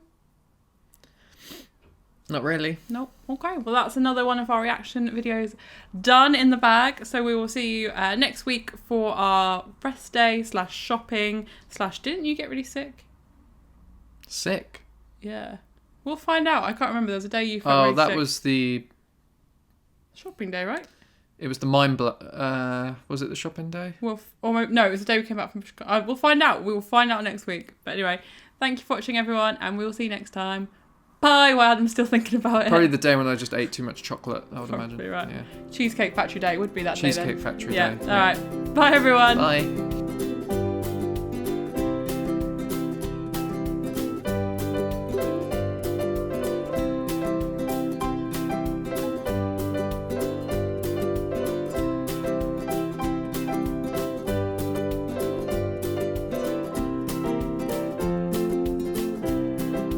Not really. Nope. Okay. Well, that's another one of our reaction videos done in the bag. So we will see you next week for our rest day / shopping / didn't you get really sick? Sick? Yeah. We'll find out. I can't remember. There's a day you felt really sick. That was the... shopping day, right? It was the was it the shopping day? No, it was the day we came back from Chicago. We'll find out. We will find out next week. But anyway, thank you for watching, everyone, and we will see you next time. Bye. Wow, I'm still thinking about it. Probably the day when I just ate too much chocolate, I would Probably imagine. right. Yeah. Cheesecake Factory Day would be that day then. Cheesecake Factory Day. Yeah. All right. Bye, everyone. Bye.